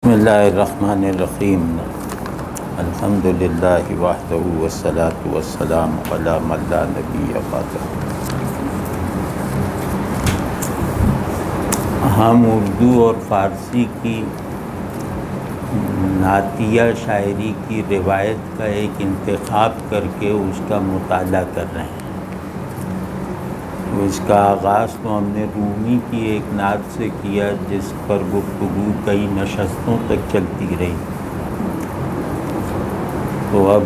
بسم اللہ الرحمن الرحیم الحمد للہ وحدہ والصلاة والسلام علی من لا نبی بعدہ۔ ہم اردو اور فارسی کی نعتیہ شاعری کی روایت کا ایک انتخاب کر کے اس کا مطالعہ کر رہے ہیں۔ اس کا آغاز تو ہم نے رومی کی ایک نعت سے کیا جس پر گفتگو کئی نشستوں تک چلتی رہی۔ تو اب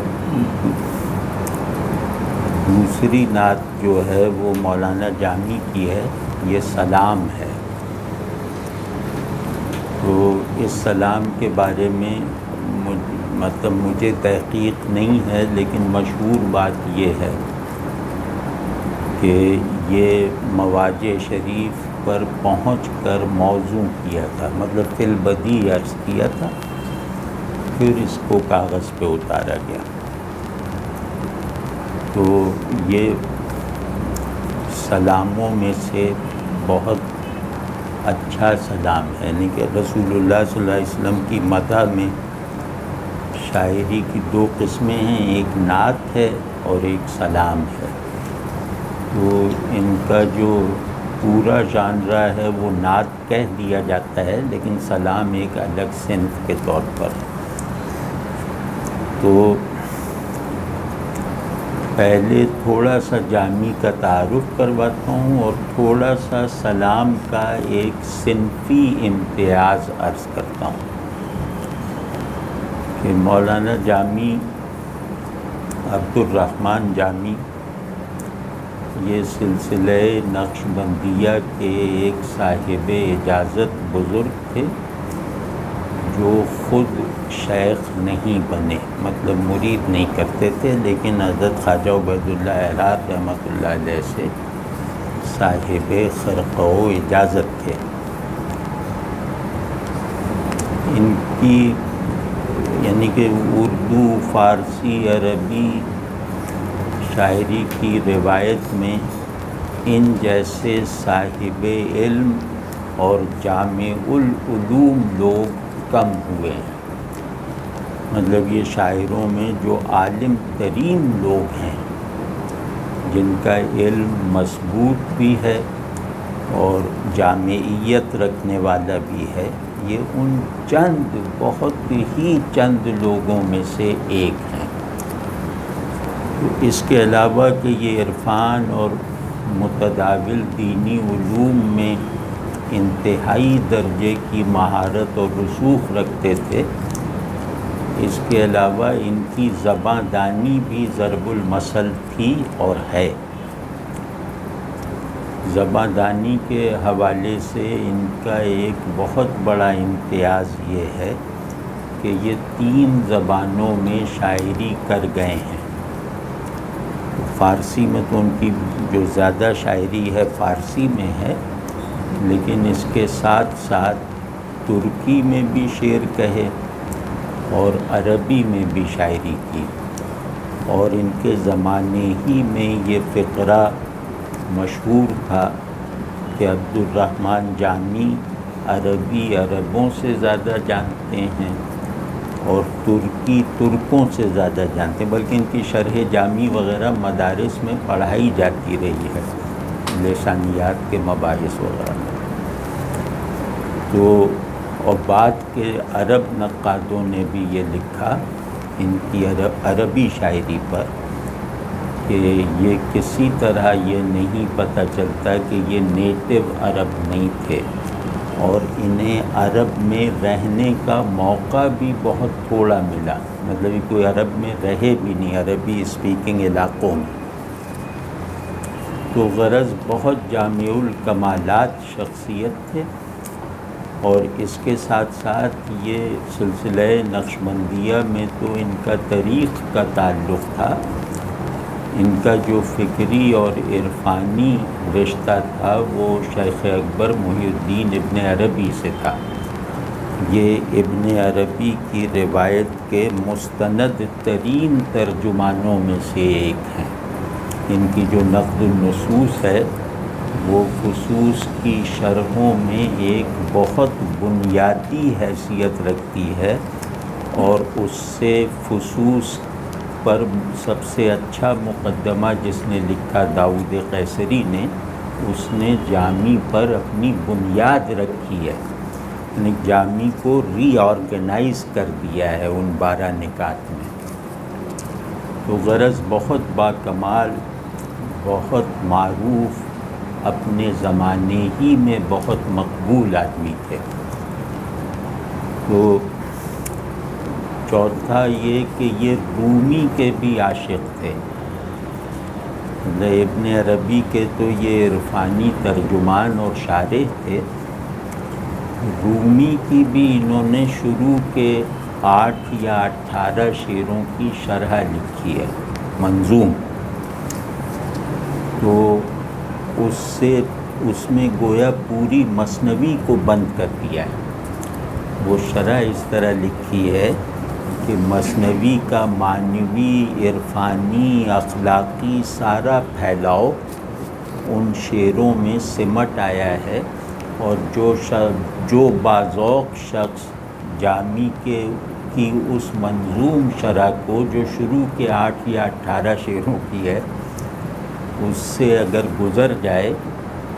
دوسری نعت جو ہے وہ مولانا جامی کی ہے، یہ سلام ہے۔ تو اس سلام کے بارے میں مجھے تحقیق نہیں ہے، لیکن مشہور بات یہ ہے کہ یہ مواجع شریف پر پہنچ کر موزوں کیا تھا، مطلب فی البدی عرض کیا تھا، پھر اس کو کاغذ پہ اتارا گیا۔ تو یہ سلاموں میں سے بہت اچھا سلام ہے، یعنی کہ رسول اللہ صلی اللہ علیہ وسلم کی مدح میں شاعری کی دو قسمیں ہیں، ایک نعت ہے اور ایک سلام ہے۔ تو ان کا جو پورا ژانرا ہے وہ نعت کہہ دیا جاتا ہے، لیکن سلام ایک الگ صنف کے طور پر۔ تو پہلے تھوڑا سا جامی کا تعارف کرواتا ہوں اور تھوڑا سا سلام کا ایک صنفی امتیاز عرض کرتا ہوں کہ مولانا جامی عبدالرحمن جامی یہ سلسلہ نقشبندیہ کے ایک صاحب اجازت بزرگ تھے، جو خود شیخ نہیں بنے، مطلب مرید نہیں کرتے تھے، لیکن حضرت خواجہ عبید اللہ اعرار رحمۃ اللہ علیہ سے صاحب خرقہ و اجازت تھے۔ ان کی یعنی کہ اردو، فارسی، عربی شاعری کی روایت میں ان جیسے صاحب علم اور جامع العلوم لوگ کم ہوئے ہیں، مطلب یہ شاعروں میں جو عالم ترین لوگ ہیں، جن کا علم مضبوط بھی ہے اور جامعیت رکھنے والا بھی ہے، یہ ان چند بہت ہی چند لوگوں میں سے ایک ہیں۔ اس کے علاوہ کہ یہ عرفان اور متداول دینی علوم میں انتہائی درجے کی مہارت اور رسوخ رکھتے تھے، اس کے علاوہ ان کی زباں دانی بھی ضرب المثل تھی اور ہے۔ زباں دانی کے حوالے سے ان کا ایک بہت بڑا امتیاز یہ ہے کہ یہ 3 زبانوں میں شاعری کر گئے ہیں۔ فارسی میں تو ان کی جو زیادہ شاعری ہے فارسی میں ہے، لیکن اس کے ساتھ ساتھ ترکی میں بھی شعر کہے اور عربی میں بھی شاعری کی، اور ان کے زمانے ہی میں یہ فقرہ مشہور تھا کہ عبدالرحمن جامی عربی عربوں سے زیادہ جانتے ہیں اور ترکی ترکوں سے زیادہ جانتے ہیں، بلکہ ان کی شرح جامی وغیرہ مدارس میں پڑھائی جاتی رہی ہے، لسانیات کے مباحث وغیرہ میں۔ تو اور بعد کے عرب نقادوں نے بھی یہ لکھا ان کی عربی شاعری پر کہ یہ کسی طرح یہ نہیں پتہ چلتا کہ یہ نیٹو عرب نہیں تھے، اور انہیں عرب میں رہنے کا موقع بھی بہت تھوڑا ملا، مطلب یہ کوئی عرب میں رہے بھی نہیں، عربی اسپیکنگ علاقوں میں۔ تو غرض بہت جامع الکمالات شخصیت تھے، اور اس کے ساتھ ساتھ یہ سلسلہ نقشبندیہ میں تو ان کا تاریخ کا تعلق تھا، ان کا جو فکری اور عرفانی رشتہ تھا وہ شیخ اکبر محی الدین ابن عربی سے تھا۔ یہ ابن عربی کی روایت کے مستند ترین ترجمانوں میں سے ایک ہیں۔ ان کی جو نقد النصوص ہے وہ خصوص کی شرحوں میں ایک بہت بنیادی حیثیت رکھتی ہے، اور اس سے فصوص پر سب سے اچھا مقدمہ جس نے لکھا داؤد قیصری نے، اس نے جامی پر اپنی بنیاد رکھی ہے، یعنی جامی کو ری آرگنائز کر دیا ہے ان 12 نکات میں۔ تو غرض بہت باکمال، بہت معروف، اپنے زمانے ہی میں بہت مقبول آدمی تھے۔ تو چوتھا یہ کہ یہ رومی کے بھی عاشق تھے۔ ابن عربی کے تو یہ عرفانی ترجمان اور شارح تھے، رومی کی بھی انہوں نے شروع کے 8 یا 18 شعروں کی شرح لکھی ہے، منظوم۔ تو اس میں گویا پوری مثنوی کو بند کر دیا ہے۔ وہ شرح اس طرح لکھی ہے کہ مثنوی کا معنوی، عرفانی، اخلاقی سارا پھیلاؤ ان شعروں میں سمٹ آیا ہے، اور جو باذوق شخص جامی کی اس منظوم شرح کو، جو شروع کے 8 یا 18 شعروں کی ہے، اس سے اگر گزر جائے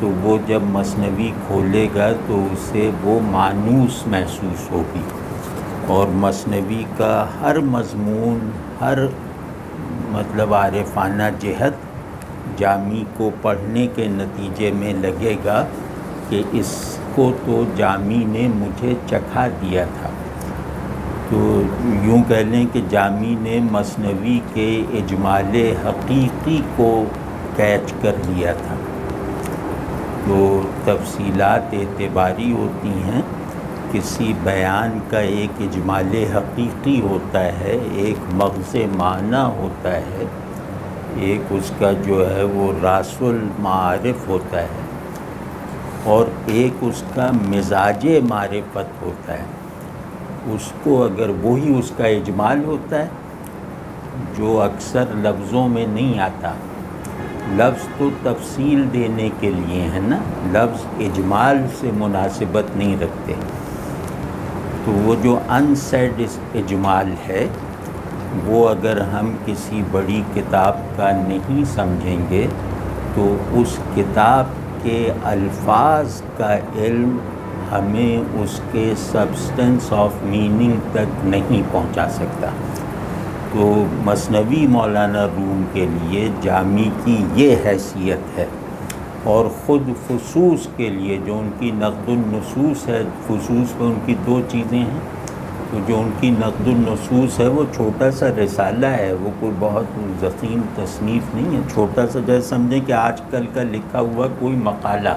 تو وہ جب مثنوی کھولے گا تو اسے وہ مانوس محسوس ہوگی، اور مثنوی کا ہر مضمون، ہر مطلب عارفانہ جہت جامی کو پڑھنے کے نتیجے میں لگے گا کہ اس کو تو جامی نے مجھے چکھا دیا تھا۔ تو یوں کہہ لیں کہ جامی نے مثنوی کے اجمال حقیقی کو کیچ کر لیا تھا۔ تو تفصیلات اعتباری ہوتی ہیں، کسی بیان کا ایک اجمال حقیقی ہوتا ہے، ایک مغز معنی ہوتا ہے، ایک اس کا جو ہے وہ راس المعارف ہوتا ہے، اور ایک اس کا مزاج معرفت ہوتا ہے۔ اس کو اگر وہی اس کا اجمال ہوتا ہے جو اکثر لفظوں میں نہیں آتا، لفظ تو تفصیل دینے کے لیے ہے نا، لفظ اجمال سے مناسبت نہیں رکھتے، تو وہ جو انسیڈ اجمال ہے وہ اگر ہم کسی بڑی کتاب کا نہیں سمجھیں گے تو اس کتاب کے الفاظ کا علم ہمیں اس کے سبسٹنس آف میننگ تک نہیں پہنچا سکتا۔ تو مثنوی مولانا روم کے لیے جامی کی یہ حیثیت ہے، اور خود فصوص کے لیے جو ان کی نقد النصوص ہے، فصوص میں ان کی 2 چیزیں ہیں، تو جو ان کی نقد النصوص ہے وہ چھوٹا سا رسالہ ہے، وہ کوئی بہت ضخیم تصنیف نہیں ہے، چھوٹا سا، جیسے سمجھیں کہ آج کل کا لکھا ہوا کوئی مقالہ۔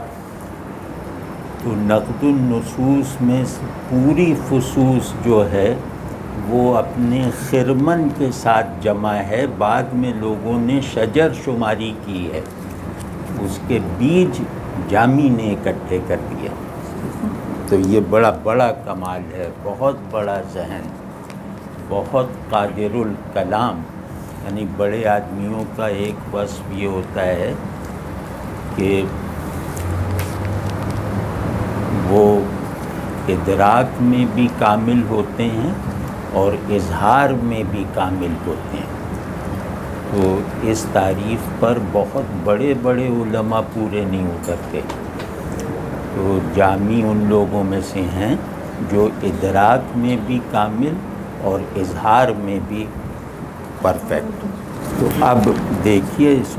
تو نقد النصوص میں پوری فصوص جو ہے وہ اپنے خرمن کے ساتھ جمع ہے، بعد میں لوگوں نے شجر شماری کی ہے، اس کے بیج جامی نے اکٹھے کر دیا۔ تو یہ بڑا کمال ہے، بہت بڑا ذہن، بہت قادر الکلام۔ یعنی بڑے آدمیوں کا ایک وصف یہ ہوتا ہے کہ وہ ادراک میں بھی کامل ہوتے ہیں اور اظہار میں بھی کامل ہوتے ہیں۔ تو اس تعریف پر بہت بڑے بڑے علماء پورے نہیں اترتے۔ تو جامی ان لوگوں میں سے ہیں جو ادراک میں بھی کامل اور اظہار میں بھی پرفیکٹ۔ تو اب دیکھیے اس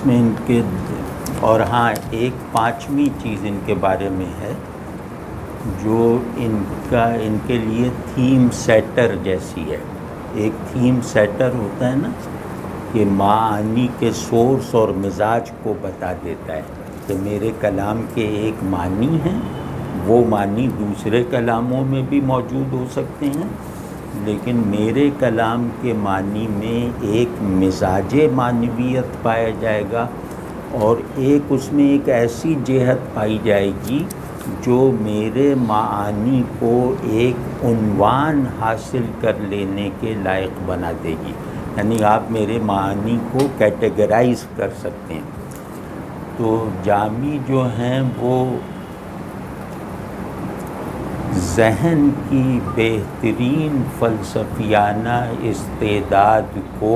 میں ان کے، اور ہاں ایک 5ویں چیز ان کے بارے میں ہے جو ان کے لیے تھیم سیٹر جیسی ہے۔ ایک تھیم سیٹر ہوتا ہے نا کہ معانی کے سورس اور مزاج کو بتا دیتا ہے کہ میرے کلام کے ایک معنی ہیں، وہ معنی دوسرے کلاموں میں بھی موجود ہو سکتے ہیں، لیکن میرے کلام کے معنی میں ایک مزاج معنویت پایا جائے گا، اور ایک اس میں ایک ایسی جہت پائی جائے گی جو میرے معانی کو ایک عنوان حاصل کر لینے کے لائق بنا دے گی۔ یعنی آپ میرے معانی کو کیٹیگرائز کر سکتے ہیں۔ تو جامی جو ہیں وہ ذہن کی بہترین فلسفیانہ استعداد کو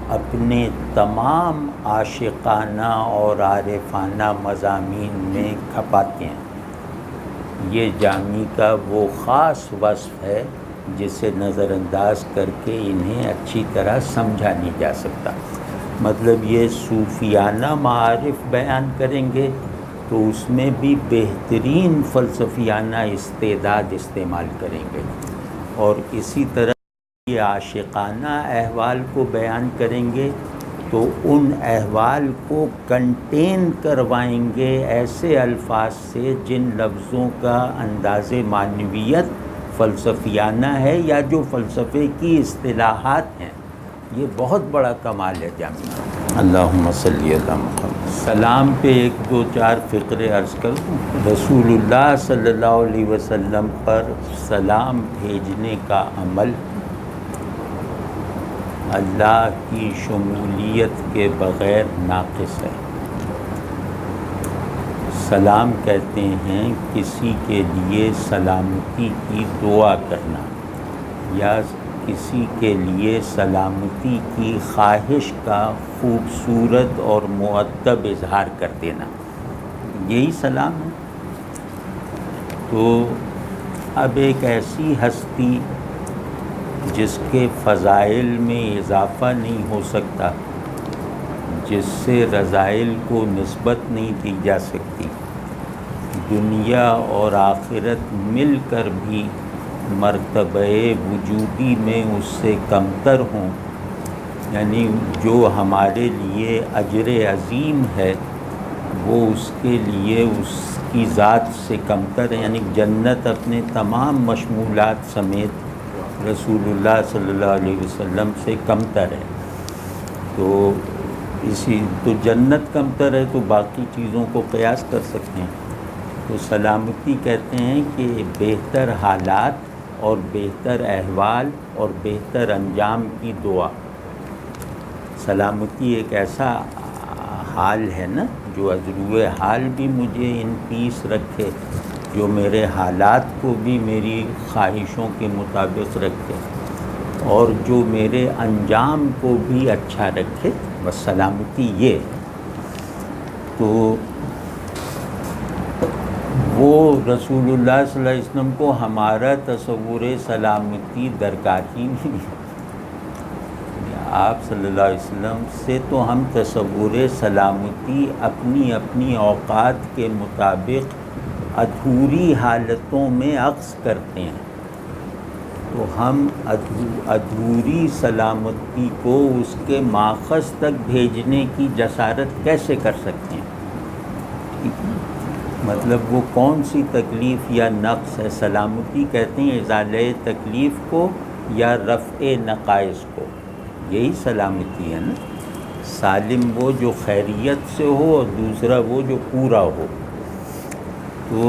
اپنے تمام عاشقانہ اور عارفانہ مضامین میں کھپاتے ہیں۔ یہ جامی کا وہ خاص وصف ہے جسے نظر انداز کر کے انہیں اچھی طرح سمجھا نہیں جا سکتا۔ مطلب یہ صوفیانہ معارف بیان کریں گے تو اس میں بھی بہترین فلسفیانہ استعداد استعمال کریں گے، اور اسی طرح یہ عاشقانہ احوال کو بیان کریں گے تو ان احوال کو کنٹین کروائیں گے ایسے الفاظ سے جن لفظوں کا انداز معنویت فلسفیانہ ہے یا جو فلسفے کی اصطلاحات ہیں۔ یہ بہت بڑا کمال ہے جامی۔ اللہم صلی علی محمد۔ سلام پہ ایک دو چار فقرے عرض کر دوں۔ رسول اللہ صلی اللہ علیہ وسلم پر سلام بھیجنے کا عمل اللہ کی شمولیت کے بغیر ناقص ہے۔ سلام کہتے ہیں کسی کے لیے سلامتی کی دعا کرنا یا کسی کے لیے سلامتی کی خواہش کا خوبصورت اور مؤدب اظہار کر دینا، یہی سلام ہے۔ تو اب ایک ایسی ہستی جس کے فضائل میں اضافہ نہیں ہو سکتا، جس سے رذائل کو نسبت نہیں دی جا سکتی، دنیا اور آخرت مل کر بھی مرتبہ وجودی میں اس سے کمتر ہوں، یعنی جو ہمارے لیے اجر عظیم ہے وہ اس کے لیے اس کی ذات سے کمتر ہے، یعنی جنت اپنے تمام مشمولات سمیت رسول اللہ صلی اللہ علیہ وسلم سے کمتر ہے۔ تو جنت کمتر ہے تو باقی چیزوں کو قیاس کر سکتے ہیں۔ تو سلامتی کہتے ہیں کہ بہتر حالات اور بہتر احوال اور بہتر انجام کی دعا۔ سلامتی ایک ایسا حال ہے نا جو ازروِ حال بھی مجھے ان پیس رکھے، جو میرے حالات کو بھی میری خواہشوں کے مطابق رکھے، اور جو میرے انجام کو بھی اچھا رکھے، بس سلامتی یہ۔ تو وہ رسول اللہ صلی اللہ علیہ وسلم کو ہمارا تصور سلامتی درکار ہی نہیں۔ آپ صلی اللہ علیہ وسلم سے تو ہم تصور سلامتی اپنی اپنی اوقات کے مطابق ادھوری حالتوں میں عکس کرتے ہیں، تو ہم ادھوری سلامتی کو اس کے ماخذ تک بھیجنے کی جسارت کیسے کر سکتے ہیں؟ مطلب وہ کون سی تکلیف یا نقص ہے؟ سلامتی کہتے ہیں ازالہ تکلیف کو یا رفع نقائص کو، یہی سلامتی ہے نا۔ سالم وہ جو خیریت سے ہو اور دوسرا وہ جو پورا ہو۔ تو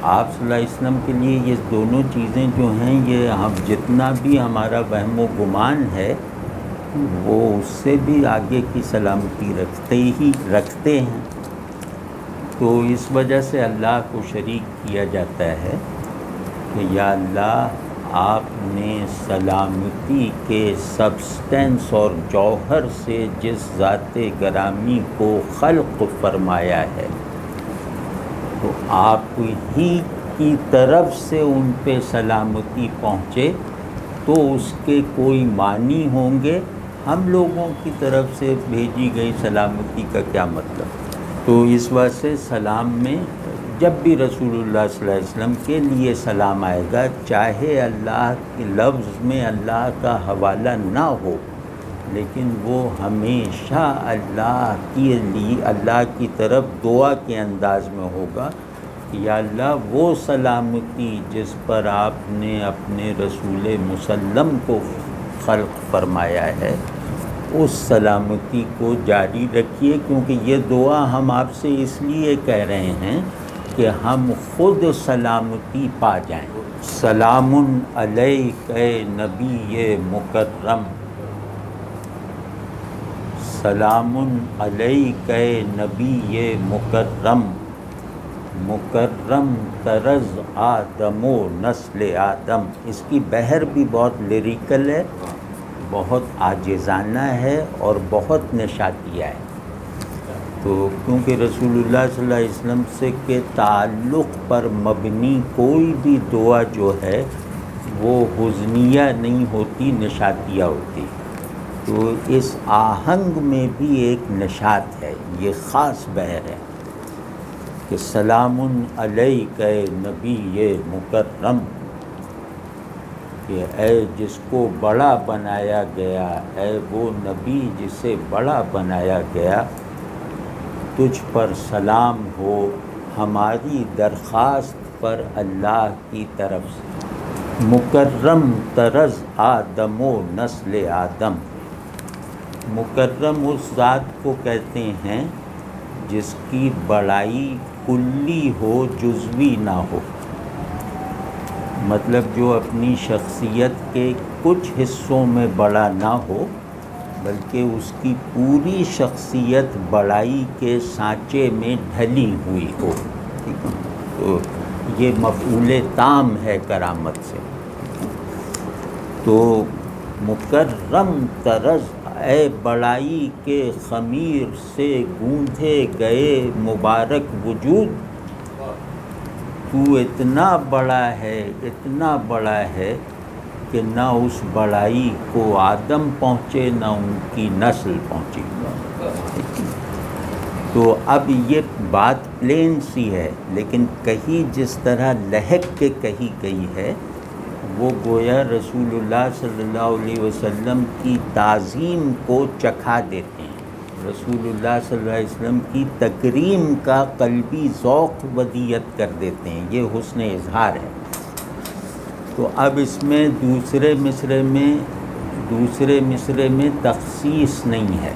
آپ صلی اللہ علیہ وسلم کے لیے یہ دونوں چیزیں جو ہیں، یہ ہم جتنا بھی ہمارا وہم و گمان ہے وہ اس سے بھی آگے کی سلامتی رکھتے ہیں۔ تو اس وجہ سے اللہ کو شریک کیا جاتا ہے کہ یا اللہ آپ نے سلامتی کے سبسٹنس اور جوہر سے جس ذات گرامی کو خلق فرمایا ہے، تو آپ ہی کی طرف سے ان پہ سلامتی پہنچے تو اس کے کوئی معنی ہوں گے۔ ہم لوگوں کی طرف سے بھیجی گئی سلامتی کا کیا مطلب؟ تو اس واسطے سلام میں جب بھی رسول اللہ صلی اللہ علیہ وسلم کے لیے سلام آئے گا، چاہے اللہ کے لفظ میں اللہ کا حوالہ نہ ہو، لیکن وہ ہمیشہ اللہ کی طرف دعا کے انداز میں ہوگا کہ یا اللہ وہ سلامتی جس پر آپ نے اپنے رسول مسلم کو خلق فرمایا ہے، اس سلامتی کو جاری رکھیے، کیونکہ یہ دعا ہم آپ سے اس لیے کہہ رہے ہیں کہ ہم خود سلامتی پا جائیں۔ سلام علیک اے نبی مکرم، سلام علیک نبی مکرم، مکرم طرز آدم و نسل آدم. اس کی بحر بھی بہت لیریکل ہے، بہت عاجزانہ ہے اور بہت نشاتیہ ہے. تو کیونکہ رسول اللہ صلی اللہ علیہ وسلم سے کے تعلق پر مبنی کوئی بھی دعا جو ہے وہ حزنیہ نہیں ہوتی، نشاتیہ ہوتی. تو اس آہنگ میں بھی ایک نشات ہے، یہ خاص بحر ہے کہ سلام علیک نبی مکرم، کہ اے جس کو بڑا بنایا گیا، اے وہ نبی جسے بڑا بنایا گیا، تجھ پر سلام ہو ہماری درخواست پر اللہ کی طرف سے. مکرم طرز آدم و نسل آدم. مکرم اس ذات کو کہتے ہیں جس کی بڑائی کلی ہو، جزوی نہ ہو. مطلب جو اپنی شخصیت کے کچھ حصوں میں بڑا نہ ہو بلکہ اس کی پوری شخصیت بڑائی کے سانچے میں ڈھلی ہوئی ہو. تو یہ مفعول تام ہے کرامت سے. تو مکرم طرز، اے بڑائی کے خمیر سے گوندھے گئے مبارک وجود، تو اتنا بڑا ہے، اتنا بڑا ہے کہ نہ اس بڑائی کو آدم پہنچے نہ ان کی نسل پہنچی. تو اب یہ بات پلین سی ہے، لیکن کہیں جس طرح لہک کے کہی گئی ہے وہ گویا رسول اللہ صلی اللہ علیہ وسلم کی تعظیم کو چکھا دیتے ہیں، رسول اللہ صلی اللہ علیہ وسلم کی تکریم کا قلبی ذوق ودیت کر دیتے ہیں. یہ حسن اظہار ہے. تو اب اس میں دوسرے مصرے میں تخصیص نہیں ہے.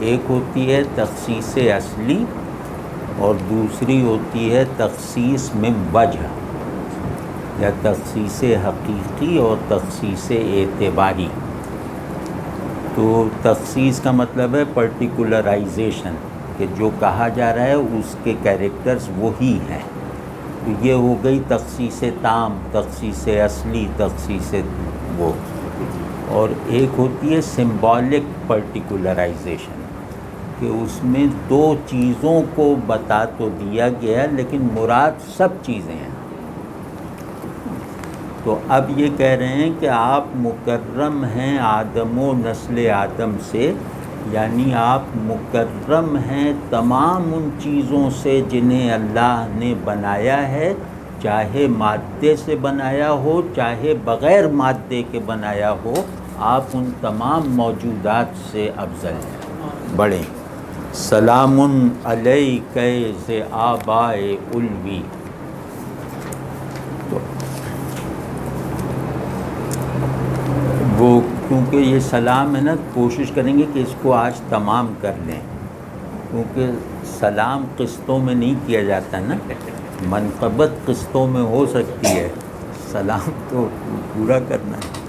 ایک ہوتی ہے تخصیص اصلی اور دوسری ہوتی ہے تخصیص من وجہ، یا تخصیص حقیقی اور تخصیص اعتباری. تو تخصیص کا مطلب ہے پرٹیکولرائزیشن، کہ جو کہا جا رہا ہے اس کے کیریکٹرز وہی ہیں. تو یہ ہو گئی تخصیص تام، تخصیص اصلی، تخصیص وہ. اور ایک ہوتی ہے سمبولک پرٹیکولرائزیشن، کہ اس میں دو چیزوں کو بتا تو دیا گیا لیکن مراد سب چیزیں ہیں. تو اب یہ کہہ رہے ہیں کہ آپ مکرم ہیں آدم و نسل آدم سے، یعنی آپ مکرم ہیں تمام ان چیزوں سے جنہیں اللہ نے بنایا ہے، چاہے مادے سے بنایا ہو چاہے بغیر مادے کے بنایا ہو، آپ ان تمام موجودات سے افضل ہیں، بڑے. سلام علیک ذی آبائے الوی. وہ کیونکہ یہ سلام ہے نا، کوشش کریں گے کہ اس کو آج تمام کر لیں، کیونکہ سلام قسطوں میں نہیں کیا جاتا نا، منقبت قسطوں میں ہو سکتی ہے، سلام تو پورا کرنا ہے.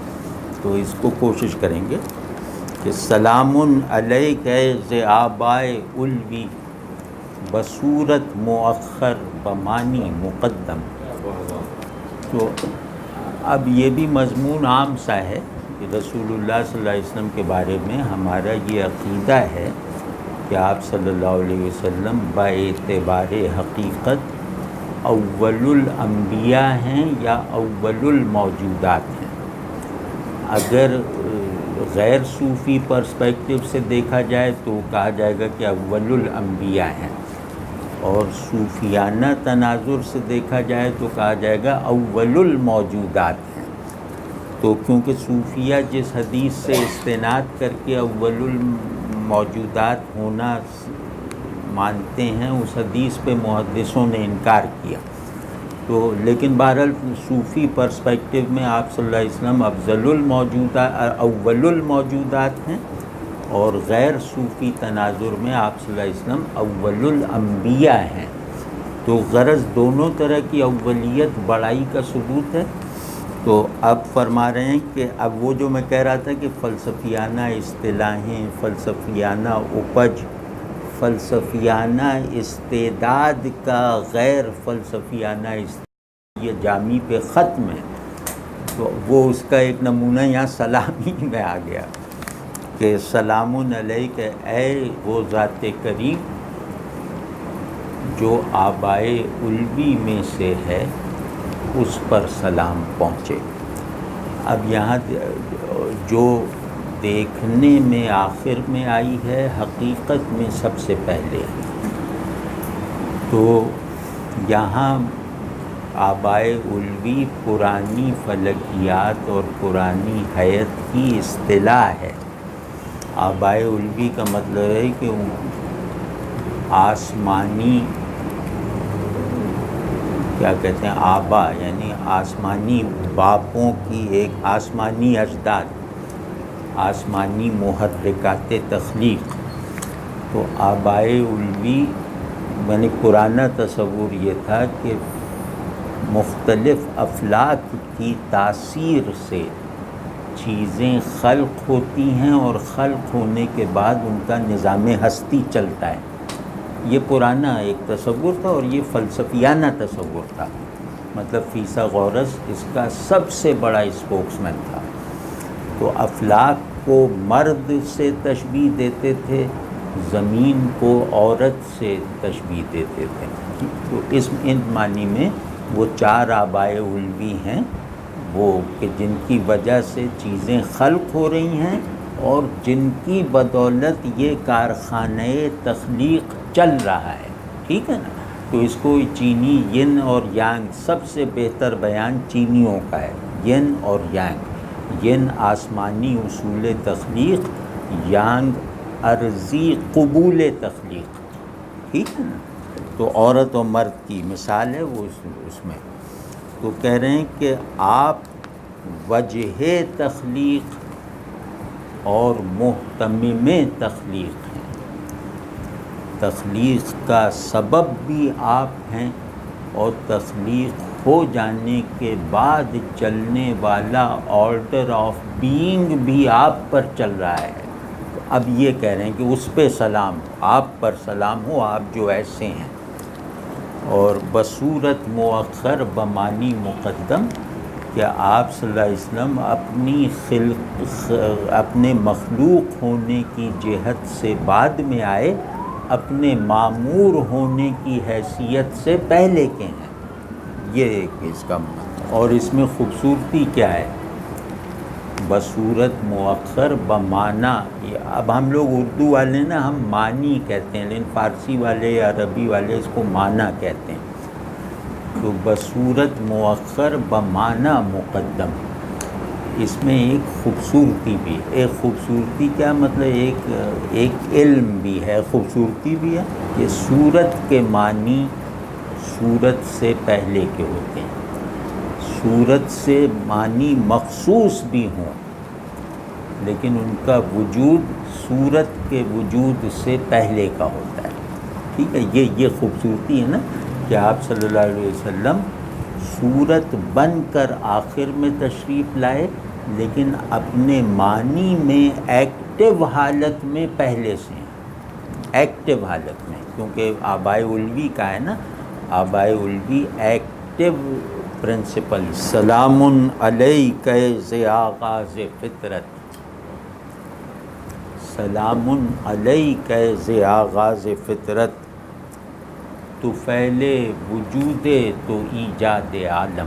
تو اس کو کوشش کریں گے کہ سلام علیک ذی آبائے الوی، بصورت مؤخر بمانی مقدم. تو اب یہ بھی مضمون عام سا ہے کہ رسول اللہ صلی اللہ علیہ وسلم کے بارے میں ہمارا یہ عقیدہ ہے کہ آپ صلی اللہ علیہ وسلم باعتبار حقیقت اول الانبیاء ہیں یا اول الموجودات ہیں. اگر غیر صوفی پرسپیکٹو سے دیکھا جائے تو کہا جائے گا کہ اول الانبیاء ہیں، اور صوفیانہ تناظر سے دیکھا جائے تو کہا جائے گا اول الموجودات ہیں. تو کیونکہ صوفیہ جس حدیث سے استناد کر کے اول الموجودات ہونا مانتے ہیں، اس حدیث پہ محدثوں نے انکار کیا. تو لیکن بہرحال صوفی پرسپیکٹو میں آپ صلی اللہ علیہ وسلم افضل الموجودات، اول الموجودات ہیں، اور غیر صوفی تناظر میں آپ صلی اللہ علیہ وسلم اول الانبیاء ہیں. تو غرض دونوں طرح کی اولیت بڑائی کا ثبوت ہے، تو اب فرما رہے ہیں کہ اب وہ جو میں کہہ رہا تھا کہ فلسفیانہ اصطلاحیں، فلسفیانہ اپج، فلسفیانہ استعداد کا غیر فلسفیانہ استعداد، یہ جامی پہ ختم ہے. تو وہ اس کا ایک نمونہ یہاں سلامی میں آ گیا کہ سلام علیک، اے وہ ذات کریم جو آبائے علوی میں سے ہے، اس پر سلام پہنچے. اب یہاں جو دیکھنے میں آخر میں آئی ہے، حقیقت میں سب سے پہلے. تو یہاں آبائے علوی پرانی فلکیات اور پرانی حیت کی اصطلاح ہے. آبائے علوی کا مطلب ہے کہ آسمانی، کیا کہتے ہیں، آبا یعنی آسمانی باپوں کی ایک آسمانی اجداد، آسمانی محرکات تخلیق. تو آبائے علوی یعنی پرانا تصور یہ تھا کہ مختلف افلاک کی تاثیر سے چیزیں خلق ہوتی ہیں اور خلق ہونے کے بعد ان کا نظام ہستی چلتا ہے. یہ پرانا ایک تصور تھا اور یہ فلسفیانہ تصور تھا. مطلب فیثاغورس اس کا سب سے بڑا اسپوکس مین تھا. تو افلاک کو مرد سے تشبیہ دیتے تھے، زمین کو عورت سے تشبیہ دیتے تھے. تو ان معنی میں وہ چار آبائے علوی ہیں، وہ کہ جن کی وجہ سے چیزیں خلق ہو رہی ہیں اور جن کی بدولت یہ کارخانہ تخلیق چل رہا ہے. ٹھیک ہے نا. تو اس کو چینی ین اور یانگ، سب سے بہتر بیان چینیوں کا ہے، ین اور یانگ. ین آسمانی اصول تخلیق، یانگ ارضی قبول تخلیق. ٹھیک ہے نا. تو عورت و مرد کی مثال ہے وہ اس میں. تو کہہ رہے ہیں کہ آپ وجہ تخلیق اور محتمم تخلیق ہیں. تخلیق کا سبب بھی آپ ہیں اور تخلیق ہو جانے کے بعد چلنے والا آرڈر آف بینگ بھی آپ پر چل رہا ہے. اب یہ کہہ رہے ہیں کہ اس پہ سلام، آپ پر سلام ہو، آپ جو ایسے ہیں. اور بصورت مؤخر بمانی مقدم، کہ آپ صلی اللہ علیہ وسلم اپنے مخلوق ہونے کی جہت سے بعد میں آئے، اپنے معمور ہونے کی حیثیت سے پہلے کے ہیں. یہ اس کا مطلب. اور اس میں خوبصورتی کیا ہے؟ بصورت مؤخر بمعنی، اب ہم لوگ اردو والے نا ہم معنی کہتے ہیں، لیکن فارسی والے عربی والے اس کو معنی کہتے ہیں. تو بصورت مؤخر بمعنی مقدم، اس میں ایک خوبصورتی بھی، ایک خوبصورتی کیا مطلب ایک علم بھی ہے، خوبصورتی بھی ہے کہ صورت کے معنی صورت سے پہلے کے ہوتے ہیں. صورت سے معنی مخصوص بھی ہوں لیکن ان کا وجود صورت کے وجود سے پہلے کا ہوتا ہے. ٹھیک ہے. یہ خوبصورتی ہے نا کہ آپ صلی اللہ علیہ وسلم صورت بن کر آخر میں تشریف لائے لیکن اپنے معنی میں ایکٹیو حالت میں پہلے سے ہیں. ایکٹیو حالت میں، کیونکہ آبائے علوی کا ہے نا، آبائے علوی ایکٹیو پرنسپل. سلام علیک ذی آغاز فطرت، سلام علیک ذی آغاز فطرت، تو فعل وجود تو ایجاد عالم.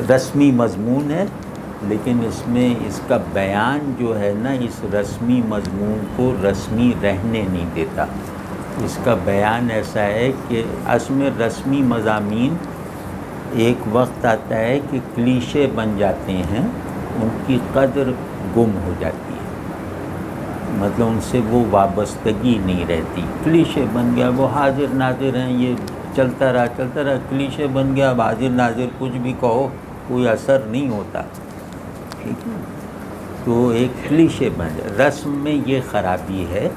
رسمی مضمون ہے لیکن اس میں اس کا بیان جو ہے نا اس رسمی مضمون کو رسمی رہنے نہیں دیتا. اس کا بیان ایسا ہے کہ اصل میں رسمی مضامین ایک وقت آتا ہے کہ کلیشے بن جاتے ہیں، ان کی قدر گم ہو جاتی ہے، مطلب ان سے وہ وابستگی نہیں رہتی. کلیشے بن گیا، وہ حاضر ناظر ہیں، یہ چلتا رہا کلیشے بن گیا. اب حاضر ناظر کچھ بھی کہو کوئی اثر نہیں ہوتا. ٹھیک ہے. تو ایک کلیشے بن جائے. رسم میں یہ خرابی ہے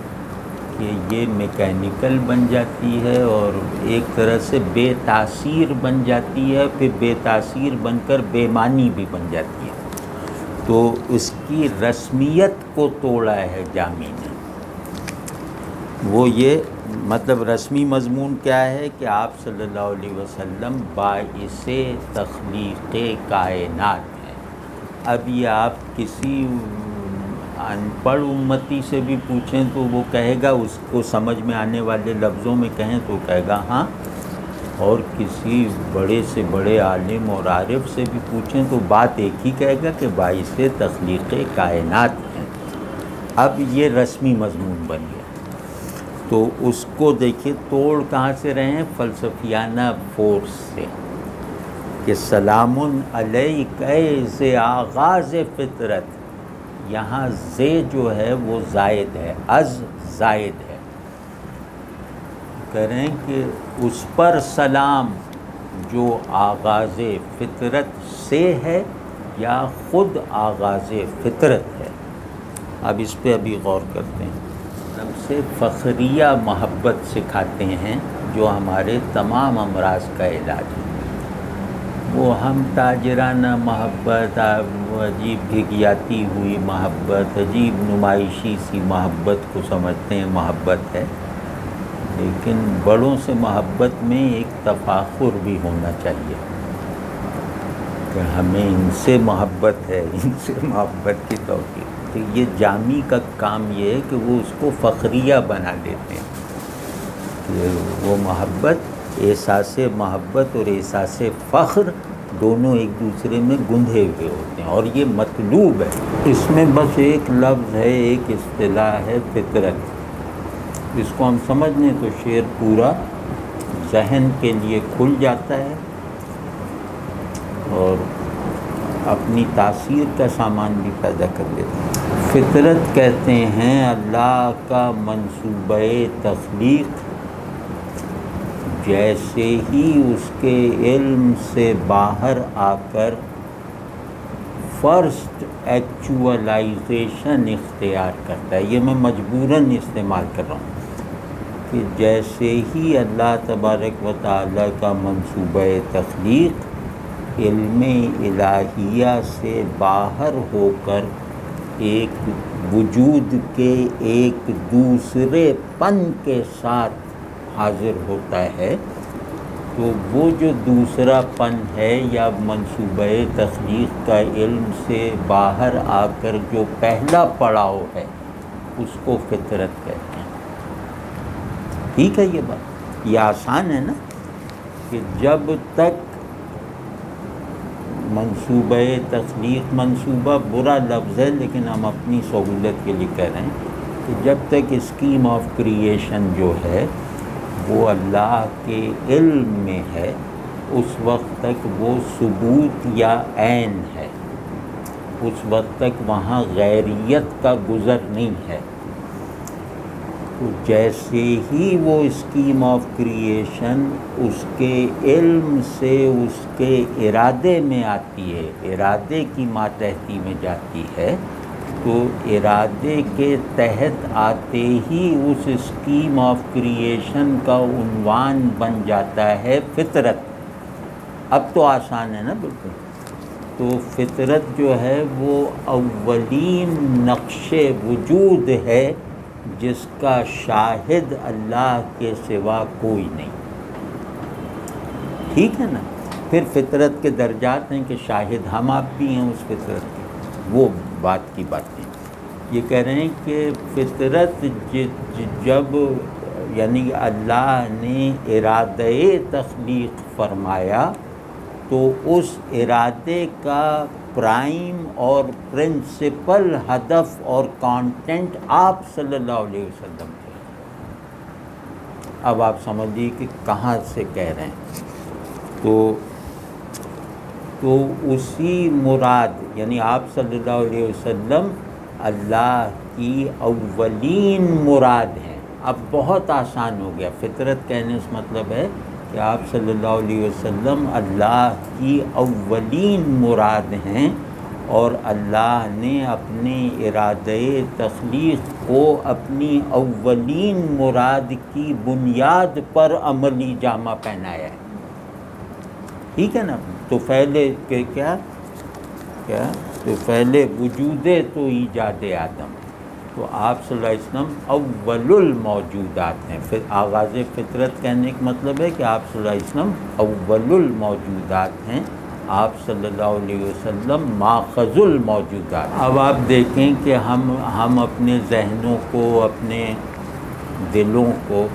کہ یہ میکینیکل بن جاتی ہے اور ایک طرح سے بے تاثیر بن جاتی ہے، پھر بے تاثیر بن کر بے معنی بھی بن جاتی ہے، تو اس کی رسمیت کو توڑا ہے جامی نے۔ وہ یہ مطلب رسمی مضمون کیا ہے کہ آپ صلی اللہ علیہ وسلم باعث تخلیق کائنات ہیں۔ اب یہ آپ کسی ان پڑھ امتی سے بھی پوچھیں تو وہ کہے گا، اس کو سمجھ میں آنے والے لفظوں میں کہیں تو کہے گا ہاں، اور کسی بڑے سے بڑے عالم اور عارف سے بھی پوچھیں تو بات ایک ہی کہے گا کہ باعث تخلیق کائنات ہیں۔ اب یہ رسمی مضمون بن گیا، تو اس کو دیکھیے توڑ کہاں سے رہے ہیں؟ فلسفیانہ فورس سے، کہ سلام علیک سے آغاز فطرت، یہاں زے جو ہے وہ زائد ہے، از زائد ہے، کہہ رہے ہیں کہ اس پر سلام جو آغاز فطرت سے ہے یا خود آغاز فطرت ہے۔ اب اس پہ ابھی غور کرتے ہیں۔ ہم سے فخریہ محبت سکھاتے ہیں جو ہمارے تمام امراض کا علاج ہے۔ وہ ہم تاجرانہ محبت، عجیب گھگیاتی ہوئی محبت، عجیب نمائشی سی محبت کو سمجھتے ہیں محبت ہے، لیکن بڑوں سے محبت میں ایک تفاخر بھی ہونا چاہیے کہ ہمیں ان سے محبت ہے، ان سے محبت کی توقیر۔ تو یہ جامی کا کام یہ ہے کہ وہ اس کو فخریہ بنا دیتے ہیں کہ وہ محبت، احساس محبت اور احساس فخر دونوں ایک دوسرے میں گندھے ہوئے ہوتے ہیں، اور یہ مطلوب ہے۔ اس میں بس ایک لفظ ہے، ایک اصطلاح ہے فطرت، اس کو ہم سمجھ لیں تو شعر پورا ذہن کے لیے کھل جاتا ہے اور اپنی تاثیر کا سامان بھی پیدا کر دیتا ہے۔ فطرت کہتے ہیں اللہ کا منصوبہ تخلیق، جیسے ہی اس کے علم سے باہر آ کر فرسٹ ایکچولائزیشن اختیار کرتا ہے۔ یہ میں مجبوراً استعمال کر رہا ہوں کہ جیسے ہی اللہ تبارک و تعالیٰ کا منصوبہ تخلیق علم الہیہ سے باہر ہو کر ایک وجود کے ایک دوسرے پن کے ساتھ حاضر ہوتا ہے، تو وہ جو دوسرا پن ہے یا منصوبہ تخلیق کا علم سے باہر آ کر جو پہلا پڑاؤ ہے اس کو فطرت کہتے ہیں۔ ٹھیک ہے، یہ بات یہ آسان ہے نا، کہ جب تک منصوبہ تخلیق، منصوبہ برا لفظ ہے لیکن ہم اپنی سہولت کے لیے کہہ رہے ہیں کہ جب تک اسکیم آف کریشن جو ہے وہ اللہ کے علم میں ہے، اس وقت تک وہ ثبوت یا عین ہے، اس وقت تک وہاں غیریت کا گزر نہیں ہے۔ تو جیسے ہی وہ اسکیم آف کریشن اس کے علم سے اس کے ارادے میں آتی ہے، ارادے کی ماتحتی میں جاتی ہے، تو ارادے کے تحت آتے ہی اس اسکیم آف کریشن کا عنوان بن جاتا ہے فطرت۔ اب تو آسان ہے نا بالکل۔ تو فطرت جو ہے وہ اولین نقش وجود ہے جس کا شاہد اللہ کے سوا کوئی نہیں۔ ٹھیک ہے نا؟ پھر فطرت کے درجات ہیں کہ شاہد ہم آپ بھی ہیں اس فطرت کے، وہ بات کی باتیں یہ کہہ رہے ہیں کہ فطرت جب یعنی اللہ نے ارادہ تخلیق فرمایا تو اس ارادے کا پرائم اور پرنسپل ہدف اور کانٹینٹ آپ صلی اللہ علیہ وسلم تھے۔ اب آپ سمجھیے کہ کہاں سے کہہ رہے ہیں، تو اسی مراد یعنی آپ صلی اللہ علیہ وسلم اللہ کی اولین مراد ہیں۔ اب بہت آسان ہو گیا، فطرت کہنے سے مطلب ہے کہ آپ صلی اللہ علیہ وسلم اللہ کی اولین مراد ہیں، اور اللہ نے اپنے ارادہ تخلیق کو اپنی اولین مراد کی بنیاد پر عملی جامہ پہنایا ہے. ٹھیک ہے نا. تو پہلے کہ کیا تو پہلے وجود تو ایجاد آدم. تو آپ صلی اللہ علیہ وسلم اول الموجودات ہیں. پھر آغاز فطرت کہنے کا مطلب ہے کہ آپ صلی اللہ علیہ وسلم اول الموجودات ہیں. آپ صلی اللہ علیہ وسلم ماخذ الموجودات. اب آپ دیکھیں کہ ہم اپنے ذہنوں کو، اپنے دلوں کو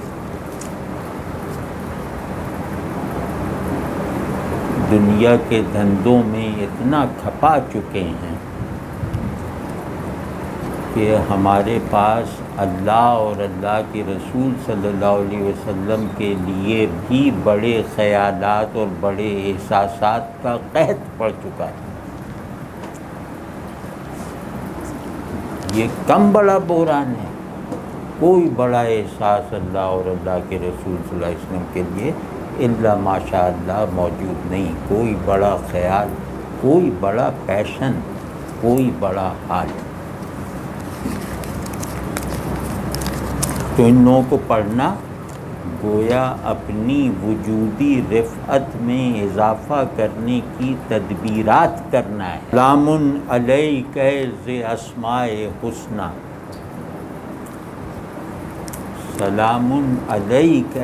دنیا کے دھندوں میں اتنا کھپا چکے ہیں کہ ہمارے پاس اللہ اور اللہ کے رسول صلی اللہ علیہ وسلم کے لیے بھی بڑے خیالات اور بڑے احساسات کا قحط پڑ چکا ہے. یہ کم بڑا بحران ہے. کوئی بڑا احساس اللہ اور اللہ کے رسول صلی اللہ علیہ وسلم کے لیے الا ماشاء اللہ موجود نہیں. کوئی بڑا خیال، کوئی بڑا پیشن، کوئی بڑا حال. تو ان لوگوں کو پڑھنا گویا اپنی وجودی رفعت میں اضافہ کرنے کی تدبیرات کرنا ہے. سلام علیک ذی اسماء حسنی، سلام علیک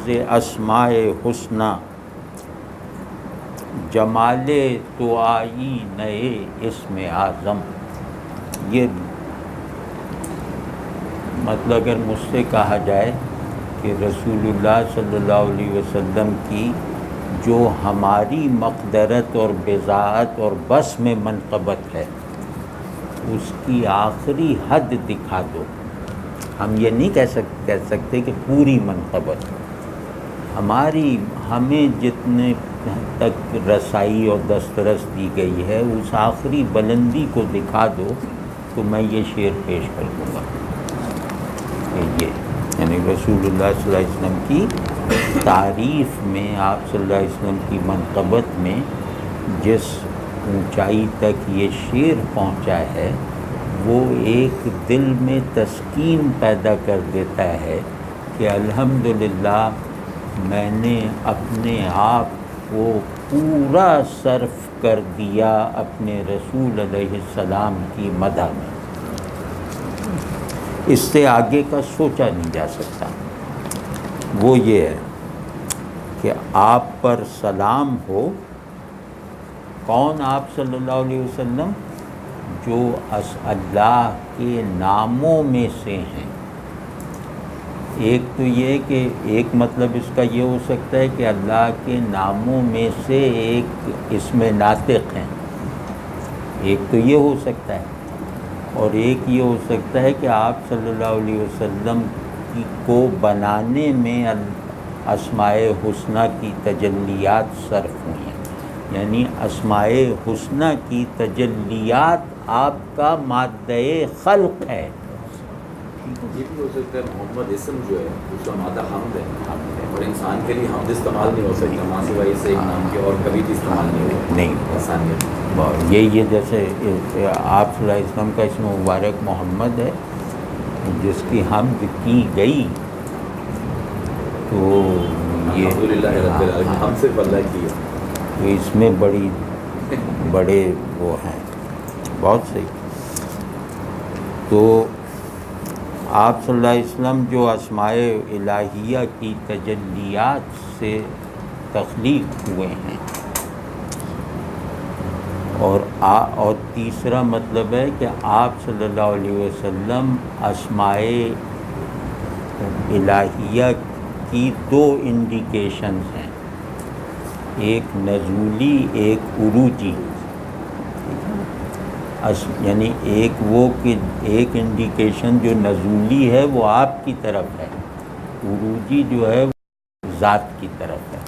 ذی اسماء حسنی، جمال تو آئی نئے اسم اعظم. یہ مطلب اگر مجھ سے کہا جائے کہ رسول اللہ صلی اللہ علیہ وسلم کی جو ہماری مقدرت اور بضاعت اور بس میں منقبت ہے اس کی آخری حد دکھا دو. ہم یہ نہیں کہہ سکتے کہ پوری منقبت. ہمیں جتنے تک رسائی اور دسترس دی گئی ہے اس آخری بلندی کو دکھا دو تو میں یہ شعر پیش کر دوں گا. یہ یعنی رسول اللہ صلی اللہ علیہ وسلم کی تعریف میں، آپ صلی اللہ علیہ وسلم کی منقبت میں جس اونچائی تک یہ شعر پہنچا ہے وہ ایک دل میں تسکین پیدا کر دیتا ہے کہ الحمدللہ میں نے اپنے آپ کو پورا صرف کر دیا اپنے رسول علیہ السلام کی مدح میں. اس سے آگے کا سوچا نہیں جا سکتا. وہ یہ ہے کہ آپ پر سلام ہو. کون آپ صلی اللہ علیہ وسلم؟ جو اللہ کے ناموں میں سے ہیں. ایک تو یہ کہ ایک مطلب اس کا یہ ہو سکتا ہے کہ اللہ کے ناموں میں سے ایک اسم ناطق ہیں. ایک تو یہ ہو سکتا ہے، اور ایک یہ ہو سکتا ہے کہ آپ صلی اللہ علیہ وسلم کو بنانے میں اسماء حسنی کی تجلیات صرف ہوئی ہیں. یعنی اسماء حسنی کی تجلیات آپ کا مادہ خلق ہے. یہ بھی ہو سکتا ہے محمد اسم جو ہے اس کا مادہ حمد ہے، اور انسان کے لیے حمد استعمال نہیں ہو سکتا ماں سوائے سے ایک نام کے، اور کبھی بھی استعمال نہیں انسانیت. یہ جیسے آپ صلی اللہ علیہ وسلم کا اسم مبارک محمد ہے جس کی حمد کی گئی، تو یہ الحمدللہ رب العالمین ہم صرف اللہ کی ہے. تو اس میں بڑے وہ ہیں. بہت صحیح. تو آپ صلی اللہ علیہ وسلم جو اسماء الہیہ کی تجلیات سے تخلیق ہوئے ہیں، اور تیسرا مطلب ہے کہ آپ صلی اللہ علیہ وسلم اسماء الہیہ کی دو انڈیکیشنز ہیں، ایک نزولی ایک عروجی. یعنی ایک انڈیکیشن جو نزولی ہے وہ آپ کی طرف ہے، عروجی جو ہے وہ ذات کی طرف ہے.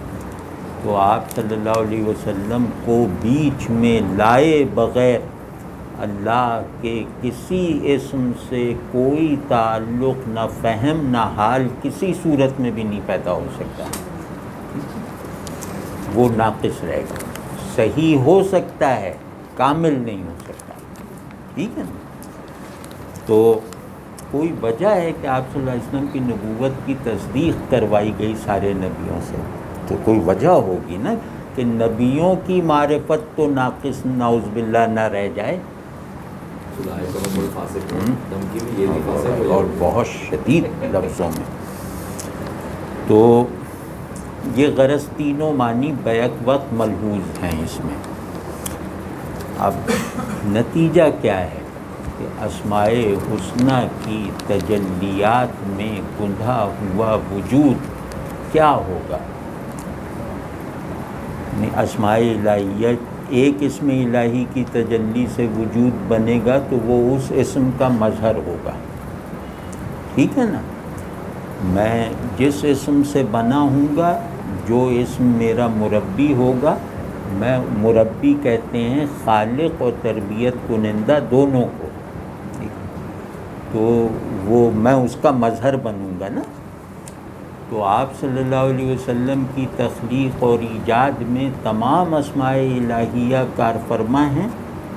تو آپ صلی اللہ علیہ وسلم کو بیچ میں لائے بغیر اللہ کے کسی اسم سے کوئی تعلق، نہ فہم نہ حال کسی صورت میں بھی نہیں پیدا ہو سکتا. وہ ناقص رہے گا. صحیح ہو سکتا ہے، کامل نہیں ہو سکتا. ٹھیک ہے نا. تو کوئی وجہ ہے کہ آپ صلی اللہ علیہ وسلم کی نبوت کی تصدیق کروائی گئی سارے نبیوں سے، تو کوئی وجہ ہوگی نا کہ نبیوں کی معرفت تو ناقص نعوذ باللہ نہ رہ جائے، اور بہت شدید لفظوں میں۔ تو یہ غرض تینوں معنی بیک وقت ملحوظ ہیں اس میں۔ اب نتیجہ کیا ہے کہ اسماء حسنہ کی تجلیات میں گندھا ہوا وجود کیا ہوگا؟ اسماء الہیہ ایک اسم الہی کی تجلی سے وجود بنے گا تو وہ اس اسم کا مظہر ہوگا، ٹھیک ہے نا؟ میں جس اسم سے بنا ہوں گا، جو اسم میرا مربی ہوگا، میں مربی کہتے ہیں خالق اور تربیت کنندہ دونوں کو، تو وہ میں اس کا مظہر بنوں گا نا۔ تو آپ صلی اللہ علیہ وسلم کی تخلیق اور ایجاد میں تمام اسماء الہیہ کارفرما ہیں،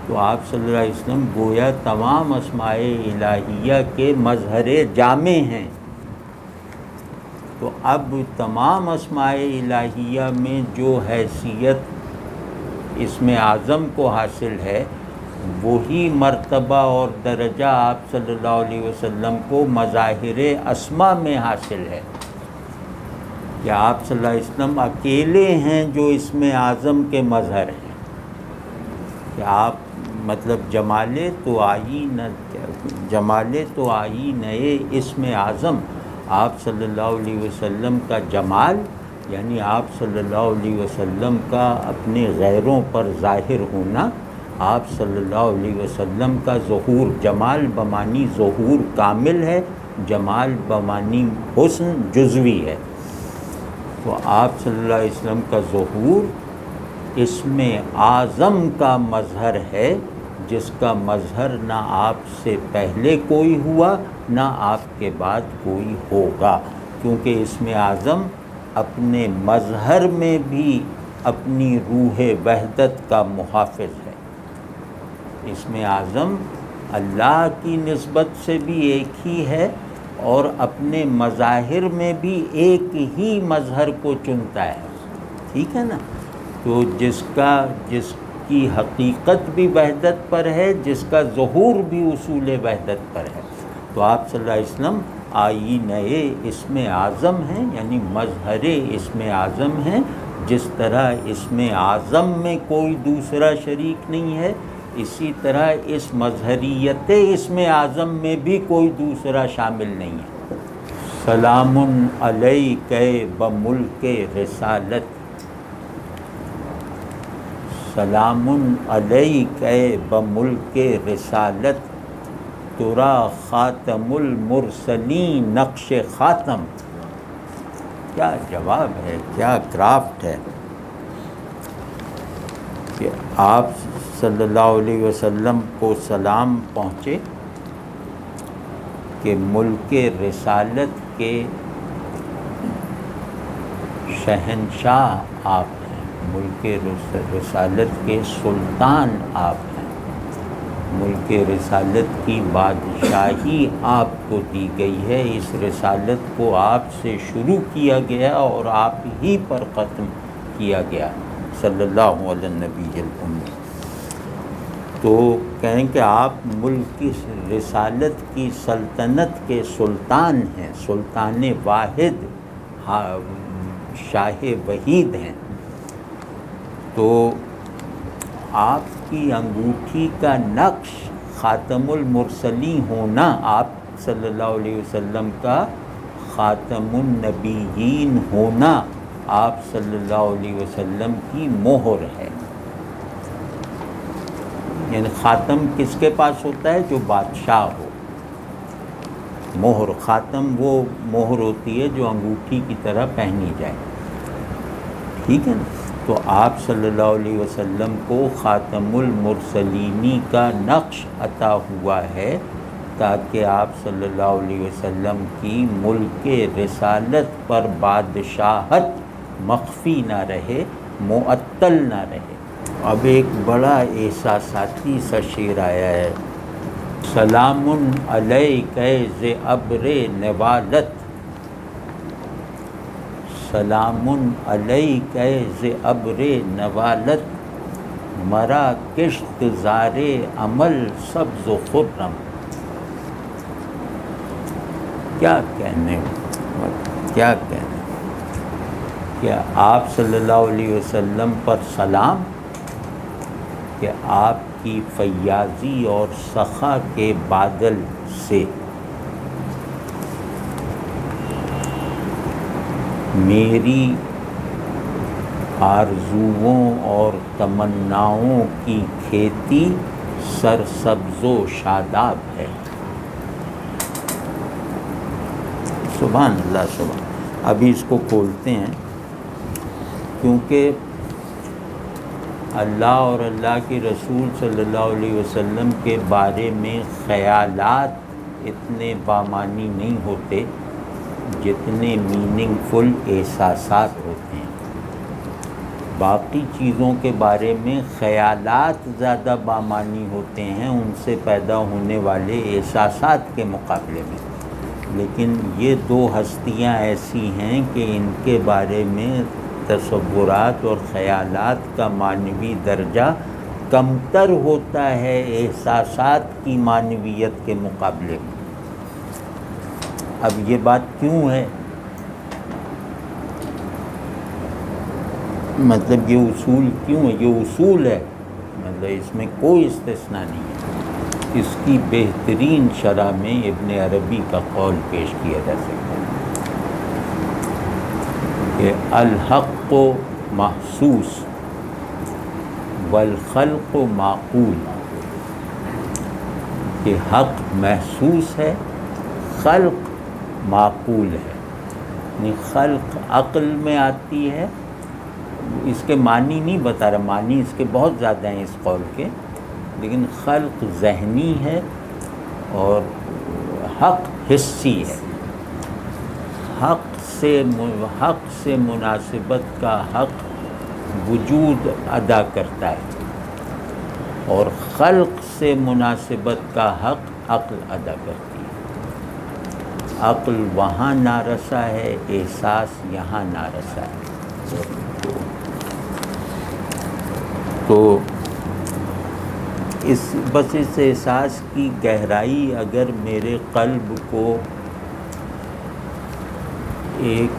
تو آپ صلی اللہ علیہ وسلم گویا تمام اسماء الہیہ کے مظہر جامع ہیں۔ تو اب تمام اسماء الہیہ میں جو حیثیت اسم اعظم کو حاصل ہے، وہی مرتبہ اور درجہ آپ صلی اللہ علیہ وسلم کو مظاہر اسماء میں حاصل ہے، کہ آپ صلی اللہ علیہ وسلم اکیلے ہیں جو اسم اعظم کے مظہر ہیں، کہ آپ مطلب جمال تو آئی نئے اسم اعظم، آپ صلی اللہ علیہ وسلم کا جمال، یعنی آپ صلی اللہ علیہ وسلم کا اپنے غیروں پر ظاہر ہونا، آپ صلی اللہ علیہ وسلم کا ظہور، جمال بمانی ظہور کامل ہے، جمال بمانی حسن جزوی ہے۔ تو آپ صلی اللہ علیہ وسلم کا ظہور اسم اعظم کا مظہر ہے، جس کا مظہر نہ آپ سے پہلے کوئی ہوا نہ آپ کے بعد کوئی ہوگا، کیونکہ اسم اعظم اپنے مظہر میں بھی اپنی روح وحدت کا محافظ ہے۔ اسم اعظم اللہ کی نسبت سے بھی ایک ہی ہے، اور اپنے مظاہر میں بھی ایک ہی مظہر کو چنتا ہے، ٹھیک ہے نا؟ تو جس کی حقیقت بھی وحدت پر ہے، جس کا ظہور بھی اصول وحدت پر ہے۔ تو آپ صلی اللہ علیہ وسلم آئینہ اسم اعظم ہیں، یعنی مظہر اسم اعظم ہیں، جس طرح اسم اعظم میں کوئی دوسرا شریک نہیں ہے، اسی طرح اس مظہریت اسم اعظم میں بھی کوئی دوسرا شامل نہیں ہے۔ سلام علیک بملک رسالت، سلام علیک بملک رسالت، ترا خاتم المرسلین نقش خاتم۔ کیا جواب ہے، کیا کرافٹ ہے کہ آپ صلی اللہ علیہ وسلم کو سلام پہنچے کہ ملک رسالت کے شہنشاہ آپ ہیں، ملک رسالت کے سلطان آپ ہیں، ملک رسالت کی بادشاہی آپ کو دی گئی ہے، اس رسالت کو آپ سے شروع کیا گیا اور آپ ہی پر ختم کیا گیا، صلی اللہ علیہ النبی الامی۔ تو کہیں کہ آپ ملک کی رسالت کی سلطنت کے سلطان ہیں، سلطان واحد، شاہ وحید ہیں۔ تو آپ کی انگوٹھی کا نقش خاتم المرسلین ہونا، آپ صلی اللہ علیہ وسلم کا خاتم النبیین ہونا، آپ صلی اللہ علیہ وسلم کی مہر ہے۔ یعنی خاتم کس کے پاس ہوتا ہے؟ جو بادشاہ ہو۔ مہر، خاتم وہ مہر ہوتی ہے جو انگوٹھی کی طرح پہنی جائے، ٹھیک ہے نا؟ تو آپ صلی اللہ علیہ وسلم کو خاتم المرسلینی کا نقش عطا ہوا ہے، تاکہ آپ صلی اللہ علیہ وسلم کی ملک رسالت پر بادشاہت مخفی نہ رہے، معطل نہ رہے۔ اب ایک بڑا احساساتی سا شعر آیا ہے سلام علیک ز ابر نوالت، سلام علیک ز ابر نوالت، مرا کشت زار عمل سبز و خرم۔ کیا کہنے کہ آپ صلی اللہ علیہ وسلم پر سلام کہ آپ کی فیاضی اور سخا کے بادل سے میری آرزوؤں اور تمناؤں کی کھیتی سرسبز و شاداب ہے۔ سبحان اللہ سبحان۔ ابھی اس کو کھولتے ہیں، کیونکہ اللہ اور اللہ کے رسول صلی اللہ علیہ وسلم کے بارے میں خیالات اتنے بامعنی نہیں ہوتے جتنے میننگ فل احساسات ہوتے ہیں۔ باقی چیزوں کے بارے میں خیالات زیادہ بامعنی ہوتے ہیں ان سے پیدا ہونے والے احساسات کے مقابلے میں، لیکن یہ دو ہستیاں ایسی ہیں کہ ان کے بارے میں تصورات اور خیالات کا معنوی درجہ کمتر ہوتا ہے احساسات کی معنویت کے مقابلے میں۔ اب یہ بات کیوں ہے؟ مطلب یہ اصول کیوں ہے؟ یہ اصول ہے، مطلب اس میں کوئی استثناء نہیں ہے۔ اس کی بہترین شرح میں ابن عربی کا قول پیش کیا جا سکتا ہے کہ الحق محسوس والخلق معقول، کہ حق محسوس ہے، خلق معقول ہے، یعنی خلق عقل میں آتی ہے۔ اس کے معنی نہیں بتا رہا، معنی اس کے بہت زیادہ ہیں اس قول کے، لیکن خلق ذہنی ہے اور حق حسی ہے۔ حق سے مناسبت کا حق وجود ادا کرتا ہے اور خلق سے مناسبت کا حق عقل ادا کرتی ہے۔ عقل وہاں نارسا ہے، احساس یہاں نارسا ہے۔ تو بس اس احساس کی گہرائی اگر میرے قلب کو ایک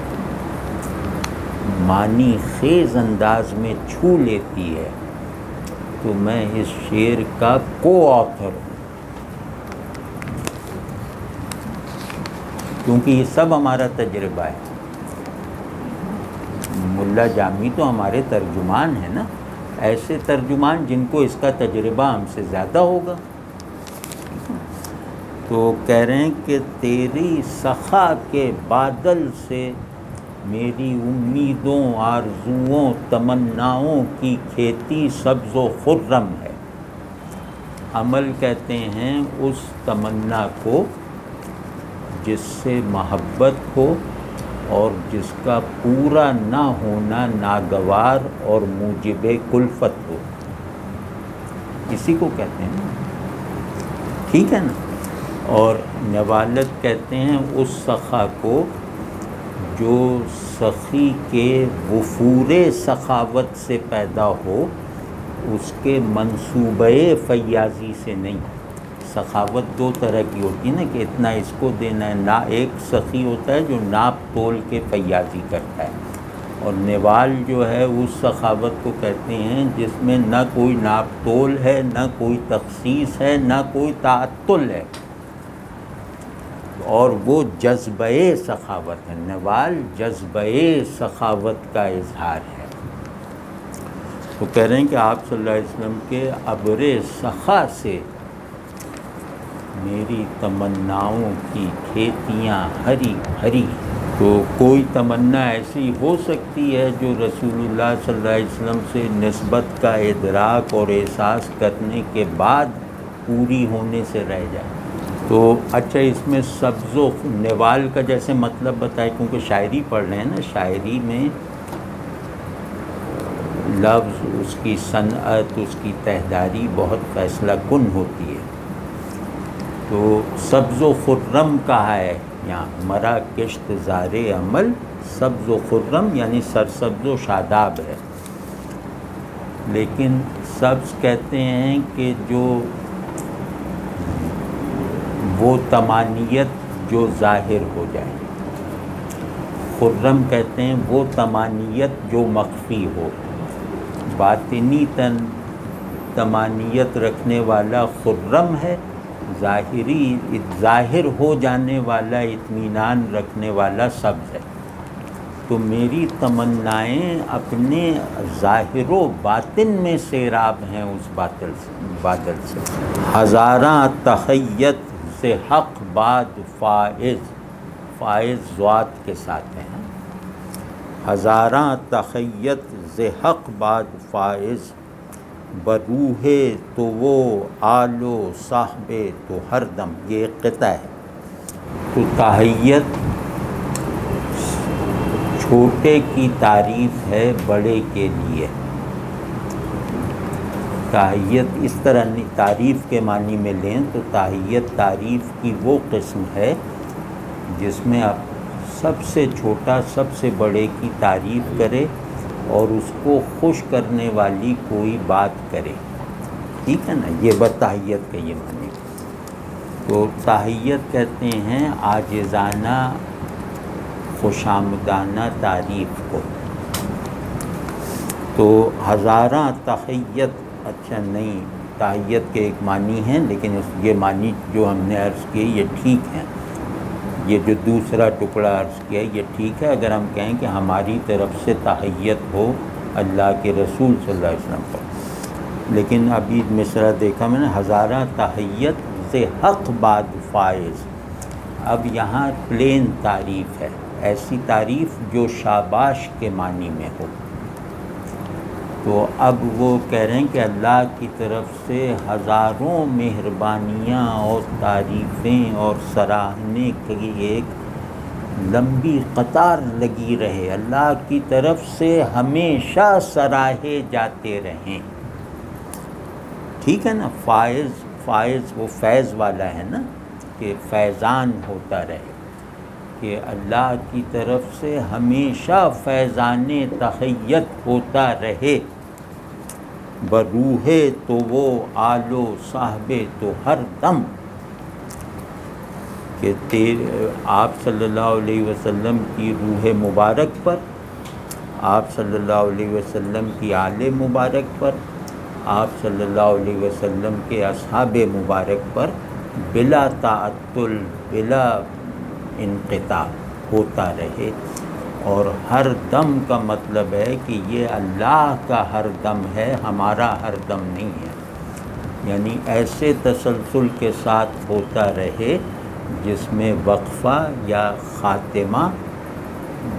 معنی خیز انداز میں چھو لیتی ہے تو میں اس شعر کا کو آتھر ہوں، کیونکہ یہ سب ہمارا تجربہ ہے۔ ملا جامی تو ہمارے ترجمان ہیں نا، ایسے ترجمان جن کو اس کا تجربہ ہم سے زیادہ ہوگا۔ تو کہہ رہے ہیں کہ تیری سخا کے بادل سے میری امیدوں، آرزوؤں، تمناؤں کی کھیتی سبز و خرم ہے۔ عمل کہتے ہیں اس تمنا کو جس سے محبت ہو اور جس کا پورا نہ ہونا ناگوار اور موجب کلفت ہو، اسی کو کہتے ہیں نا، ٹھیک ہے نا۔ اور نوالت کہتے ہیں اس سخا کو جو سخی کے وفور سخاوت سے پیدا ہو، اس کے منصوبہ فیاضی سے نہیں۔ سخاوت دو طرح کی ہوتی ہے نا، کہ اتنا اس کو دینا ہے، ایک سخی ہوتا ہے جو ناپ تول کے فیاضی کرتا ہے، اور نوال جو ہے اس سخاوت کو کہتے ہیں جس میں نہ کوئی ناپ تول ہے، نہ کوئی تخصیص ہے، نہ کوئی تعطل ہے، اور وہ جذبہ سخاوت ہے۔ نوال جذبہ سخاوت کا اظہار ہے۔ تو کہہ رہے ہیں کہ آپ صلی اللہ علیہ وسلم کے ابر سخا سے میری تمناؤں کی کھیتیاں ہری ہری۔ تو کوئی تمنا ایسی ہو سکتی ہے جو رسول اللہ صلی اللہ علیہ وسلم سے نسبت کا ادراک اور احساس کرنے کے بعد پوری ہونے سے رہ جائے؟ تو اچھا، اس میں سبز و نوال کا جیسے مطلب بتائے، کیونکہ شاعری پڑھ رہے ہیں نا، شاعری میں لفظ، اس کی صنعت، اس کی تہذاری بہت فیصلہ کن ہوتی ہے۔ تو سبز و خرم کہا ہے یہاں، مرا کشت زار عمل سبز و خرم یعنی سرسبز و شاداب ہے، لیکن سبز کہتے ہیں کہ جو وہ تمانیت جو ظاہر ہو جائے، خرم کہتے ہیں وہ تمانیت جو مخفی ہو، باطنی تمانیت رکھنے والا خرم ہے، ظاہر ہو جانے والا اطمینان رکھنے والا سبز ہے۔ تو میری تمنائیں اپنے ظاہر و باطن میں سیراب ہیں اس بادل سے۔ ہزاراں تخیت سے حق باد فائز، فائز ذات کے ساتھ ہیں، ہزاراں تخیت ز حق باد فائز، بروح تو وہ آل و صاحب تو ہر دم، یہ ایک قطعہ ہے۔ تو تحیت چھوٹے کی تعریف ہے بڑے کے لیے، تحیت اس طرح نہیں، تعریف کے معنی میں لیں تو تحیت تعریف کی وہ قسم ہے جس میں آپ سب سے چھوٹا سب سے بڑے کی تعریف کرے اور اس کو خوش کرنے والی کوئی بات کرے، ٹھیک ہے نا، یہ بتحیت کا یہ معنی۔ تو تحیت کہتے ہیں عاجزانہ خوش آمدانہ تعریف کو۔ تو ہزاراں تحیت، اچھا نہیں، تحیت کے ایک معنی ہیں لیکن یہ معنی جو ہم نے عرض کیے یہ ٹھیک ہیں، یہ جو دوسرا ٹکڑا عرض کیا یہ ٹھیک ہے اگر ہم کہیں کہ ہماری طرف سے تحیت ہو اللہ کے رسول صلی اللہ علیہ وسلم پر، لیکن ابھی مصرع دیکھا میں نے، ہزاراں تحیت سے حق باد فائز، اب یہاں پلین تعریف ہے، ایسی تعریف جو شاباش کے معنی میں ہو۔ تو اب وہ کہہ رہے ہیں کہ اللہ کی طرف سے ہزاروں مہربانیاں اور تعریفیں اور سراہنے کی ایک لمبی قطار لگی رہے، اللہ کی طرف سے ہمیشہ سراہے جاتے رہیں، ٹھیک ہے نا۔ فائز، فائز وہ فیض والا ہے نا، کہ فیضان ہوتا رہے، کہ اللہ کی طرف سے ہمیشہ فیضان تحیت ہوتا رہے، بروح تو وہ آل و صاحب تو ہر دم، کہ آپ صلی اللہ علیہ وسلم کی روح مبارک پر، آپ صلی اللہ علیہ وسلم کی آل مبارک پر، آپ صلی اللہ علیہ وسلم کے اصحاب مبارک پر بلا تعطل بلا انقطاع ہوتا رہے۔ اور ہر دم کا مطلب ہے کہ یہ اللہ کا ہر دم ہے، ہمارا ہر دم نہیں ہے، یعنی ایسے تسلسل کے ساتھ ہوتا رہے جس میں وقفہ یا خاتمہ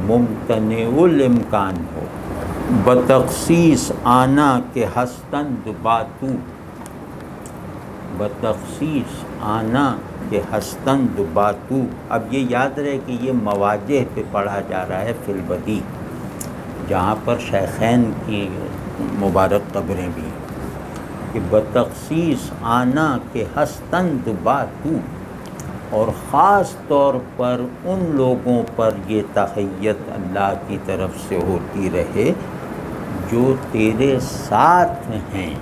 ممتنع الامکان ہو۔ بتخصیص آنا کے ہستند باتو، بتخصیص آنا کے ہستند باتو، اب یہ یاد رہے کہ یہ مواجہ پہ پڑھا جا رہا ہے فی البدیع، جہاں پر شیخین کی مبارک قبریں بھی ہیں، کہ بتخصیص آنا کے ہستند باتو، اور خاص طور پر ان لوگوں پر یہ تحیت اللہ کی طرف سے ہوتی رہے جو تیرے ساتھ ہیں،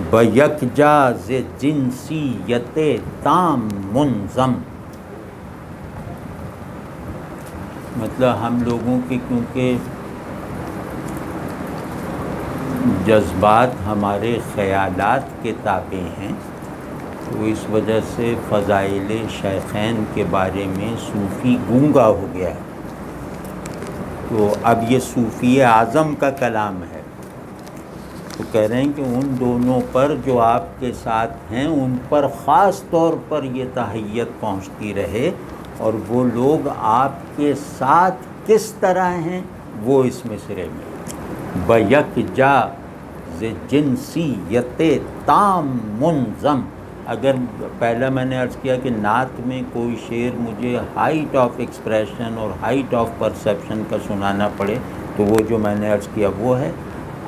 بیکجا ز جنسیت تام منظم، مطلب ہم لوگوں کے کیونکہ جذبات ہمارے خیالات کے تابع ہیں، تو اس وجہ سے فضائل شیخین کے بارے میں صوفی گونگا ہو گیا ہے۔ تو اب یہ صوفی اعظم کا کلام ہے، تو کہہ رہے ہیں کہ ان دونوں پر جو آپ کے ساتھ ہیں ان پر خاص طور پر یہ تحیت پہنچتی رہے، اور وہ لوگ آپ کے ساتھ کس طرح ہیں وہ اس مصرعے میں، بیکجا ز جنسیت تام منظم۔ اگر پہلا میں نے عرض کیا کہ نعت میں کوئی شعر مجھے ہائٹ آف ایکسپریشن اور ہائٹ آف پرسیپشن کا سنانا پڑے تو وہ جو میں نے عرض کیا وہ ہے،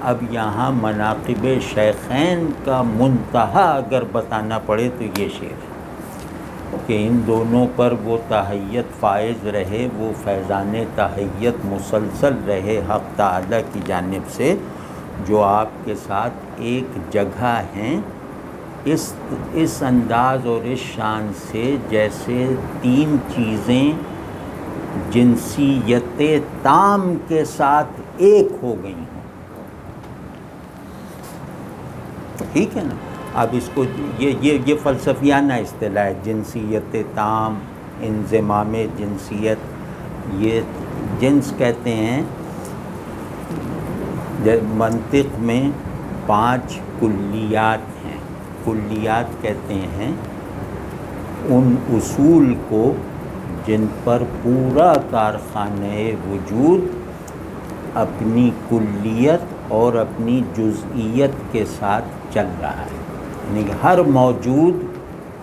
اب یہاں مناقب شیخین کا منتہا اگر بتانا پڑے تو یہ شعر ہے کہ ان دونوں پر وہ تحیت فائز رہے، وہ فیضان تحیت مسلسل رہے حق تعالی کی جانب سے، جو آپ کے ساتھ ایک جگہ ہیں، اس انداز اور اس شان سے جیسے تین چیزیں جنسیت تام کے ساتھ ایک ہو گئی ہیں۔ ٹھیک ہے نا؟ اب اس کو یہ فلسفیانہ اصطلاح ہے، جنسیت تام، انضمام جنسیت، یہ جنس کہتے ہیں منطق میں 5 کلیات ہیں۔ کلیات کہتے ہیں ان اصول کو جن پر پورا کارخانہ وجود اپنی کلیت اور اپنی جزئیت کے ساتھ چل رہا ہے، یعنی کہ ہر موجود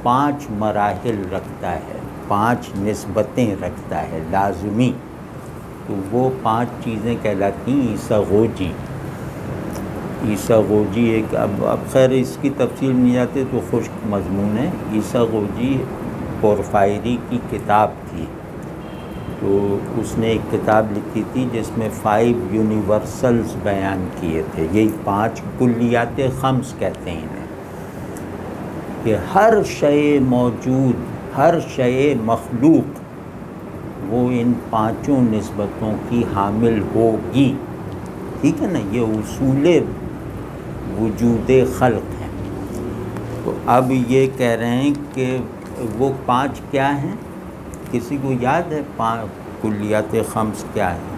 5 مراحل رکھتا ہے، 5 نسبتیں رکھتا ہے لازمی، تو وہ 5 چیزیں کہلاتی ہیں عیساغوجی۔ عیساغوجی ایک اب خیر اس کی تفصیل نہیں جاتے تو خشک مضمون ہے۔ عیساغوجی پورفائری کی کتاب تھی، تو اس نے ایک کتاب لکھی تھی جس میں 5 یونیورسلز بیان کیے تھے، یہی 5 کلیات خمس کہتے ہیں انہیں، کہ ہر شے موجود، ہر شے مخلوق وہ ان 5 نسبتوں کی حامل ہوگی۔ ٹھیک ہے نا؟ یہ اصول وجود خلق ہیں۔ تو اب یہ کہہ رہے ہیں کہ وہ 5 کیا ہیں؟ کسی کو یاد ہے 5 کلیات خمس کیا ہیں؟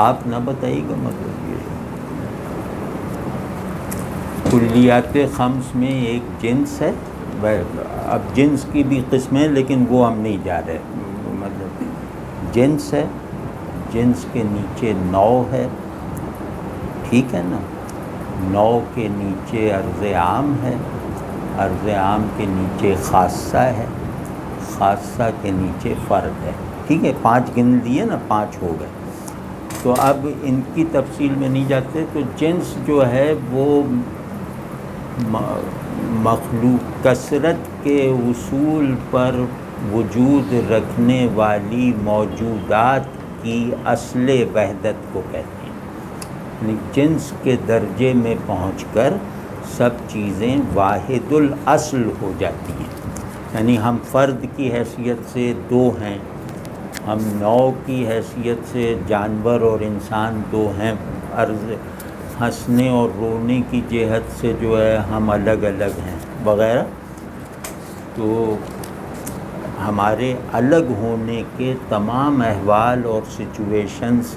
آپ نہ بتائیے گا مطلب یہ کلیات خمس میں ایک جنس ہے، اب جنس کی بھی قسمیں لیکن وہ ہم نہیں جا رہے، مطلب جنس ہے، جنس کے نیچے نوع ہے، ٹھیک ہے نا؟ نوع کے نیچے عرض عام ہے، عرض عام کے نیچے خاصہ ہے، خاصہ کے نیچے فرد ہے، ٹھیک ہے؟ 5 گن لیے نا، 5 ہو گئے۔ تو اب ان کی تفصیل میں نہیں جاتے، تو جنس جو ہے وہ مخلوق کثرت کے اصول پر وجود رکھنے والی موجودات کی اصل وحدت کو کہتے ہیں، یعنی جنس کے درجے میں پہنچ کر سب چیزیں واحد الاصل ہو جاتی ہیں، یعنی ہم فرد کی حیثیت سے 2 ہیں، ہم نوع کی حیثیت سے جانور اور انسان 2 ہیں، ہنسنے اور رونے کی جہت سے جو ہے ہم الگ الگ ہیں وغیرہ۔ تو ہمارے الگ ہونے کے تمام احوال اور سچویشنز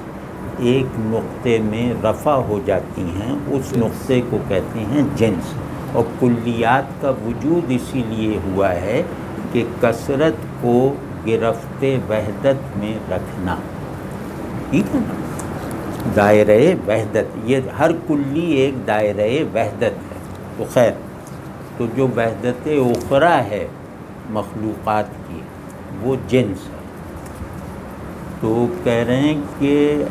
ایک نقطے میں رفع ہو جاتی ہیں، اس نقطے کو کہتے ہیں جنس۔ اور کلیات کا وجود اسی لیے ہوا ہے کہ کثرت کو گرفت وحدت میں رکھنا، ٹھیک ہے نا؟ دائرہ وحدت، یہ ہر کلی ایک دائرہ وحدت ہے۔ تو خیر، تو جو وحدت اخرى ہے مخلوقات کی وہ جنس ہے۔ تو کہہ رہے ہیں کہ